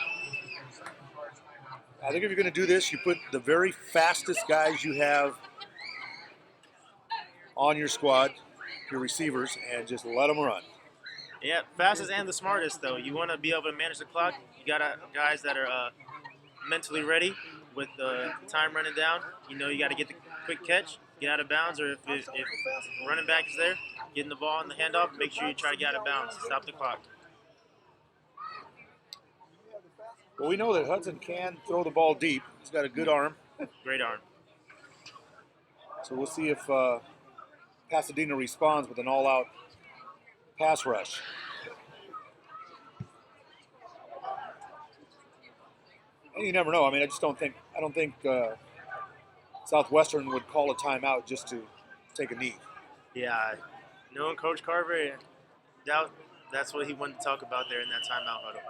I think if you're going to do this, you put the very fastest guys you have on your squad, your receivers, and just let them run. Yeah, fastest and the smartest, though. You want to be able to manage the clock. You got guys that are mentally ready with the time running down. You know, you got to get the quick catch, get out of bounds, or if running back is there, getting the ball in the handoff, make sure you try to get out of bounds. Stop the clock. Well, we know that Hudson can throw the ball deep. He's got a good arm. Great arm. So we'll see if Pasadena responds with an all-out pass rush. And you never know. I mean, I don't think Southwestern would call a timeout just to take a knee. Yeah, knowing Coach Carver, I doubt that's what he wanted to talk about there in that timeout huddle.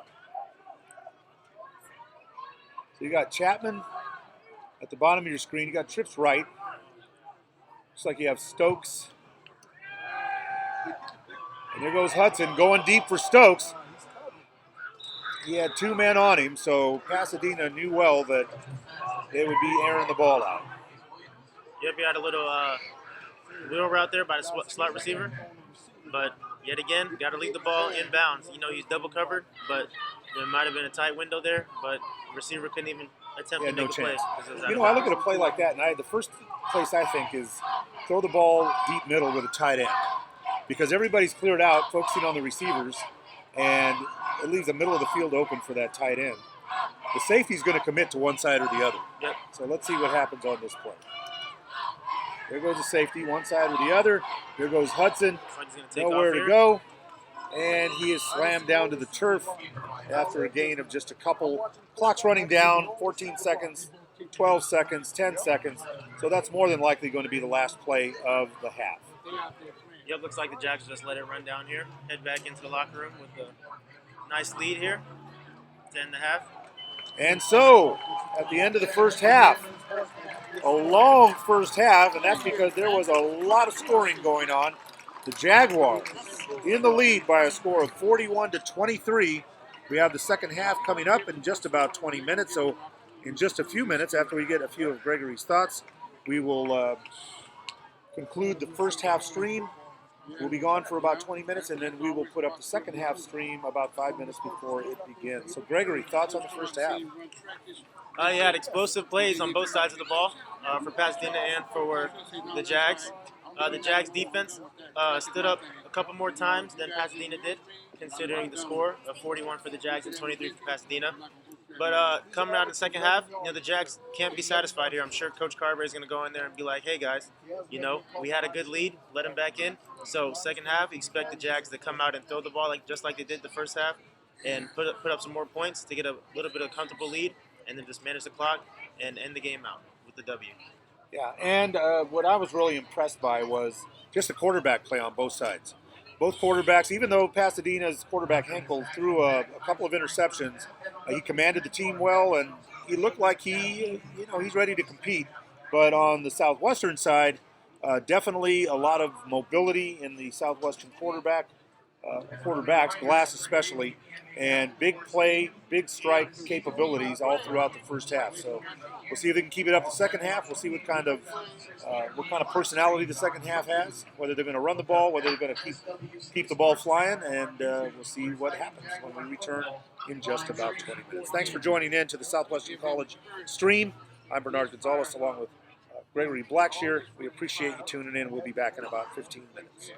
So you got Chapman at the bottom of your screen. You got trips right. Looks like you have Stokes. And there goes Hudson going deep for Stokes. He had two men on him, so Pasadena knew well that they would be airing the ball out. Yep, he had a little wheel route there by the slot receiver. But yet again, got to leave the ball in bounds. You know, he's double covered, but there might have been a tight window there, but the receiver couldn't even attempt to make a play. You know, I look at a play like that, and the first place I think is throw the ball deep middle with a tight end. Because everybody's cleared out, focusing on the receivers, and it leaves the middle of the field open for that tight end. The safety's going to commit to one side or the other. Yep. So let's see what happens on this play. There goes the safety, one side or the other. There goes Hudson, nowhere to go. And he is slammed down to the turf after a gain of just a couple. Clock's running down, 14 seconds, 12 seconds, 10 seconds. So that's more than likely going to be the last play of the half. Yep, looks like the Jags just let it run down here. Head back into the locker room with a nice lead here. 10 1/2. And so, at the end of the first half, a long first half, and that's because there was a lot of scoring going on. The Jaguars in the lead by a score of 41-23. We have the second half coming up in just about 20 minutes. So in just a few minutes, after we get a few of Gregory's thoughts, we will conclude the first half stream. We'll be gone for about 20 minutes, and then we will put up the second half stream about 5 minutes before it begins. So Gregory, thoughts on the first half? You had explosive plays on both sides of the ball for Pasadena and for the Jags. The Jags defense stood up a couple more times than Pasadena did, considering the score of 41 for the Jags and 23 for Pasadena. But coming out in the second half, you know, the Jags can't be satisfied here. I'm sure Coach Carver is going to go in there and be like, hey, guys, you know, we had a good lead. Let them back in. So second half, expect the Jags to come out and throw the ball just like they did the first half and put up some more points to get a little bit of a comfortable lead and then just manage the clock and end the game out with the W. Yeah, and what I was really impressed by was just the quarterback play on both sides. Both quarterbacks, even though Pasadena's quarterback Henkel threw a couple of interceptions, he commanded the team well, and he looked like he's ready to compete. But on the Southwestern side, Definitely a lot of mobility in the Southwestern quarterbacks, Glass especially, and big play, big strike capabilities all throughout the first half. So we'll see if they can keep it up the second half. We'll see what kind of personality the second half has, whether they're going to run the ball, whether they're going to keep the ball flying, and we'll see what happens when we return in just about 20 minutes. Thanks for joining in to the Southwestern College stream. I'm Bernard Gonzalez along with Gregory Blackshear. We appreciate you tuning in. We'll be back in about 15 minutes.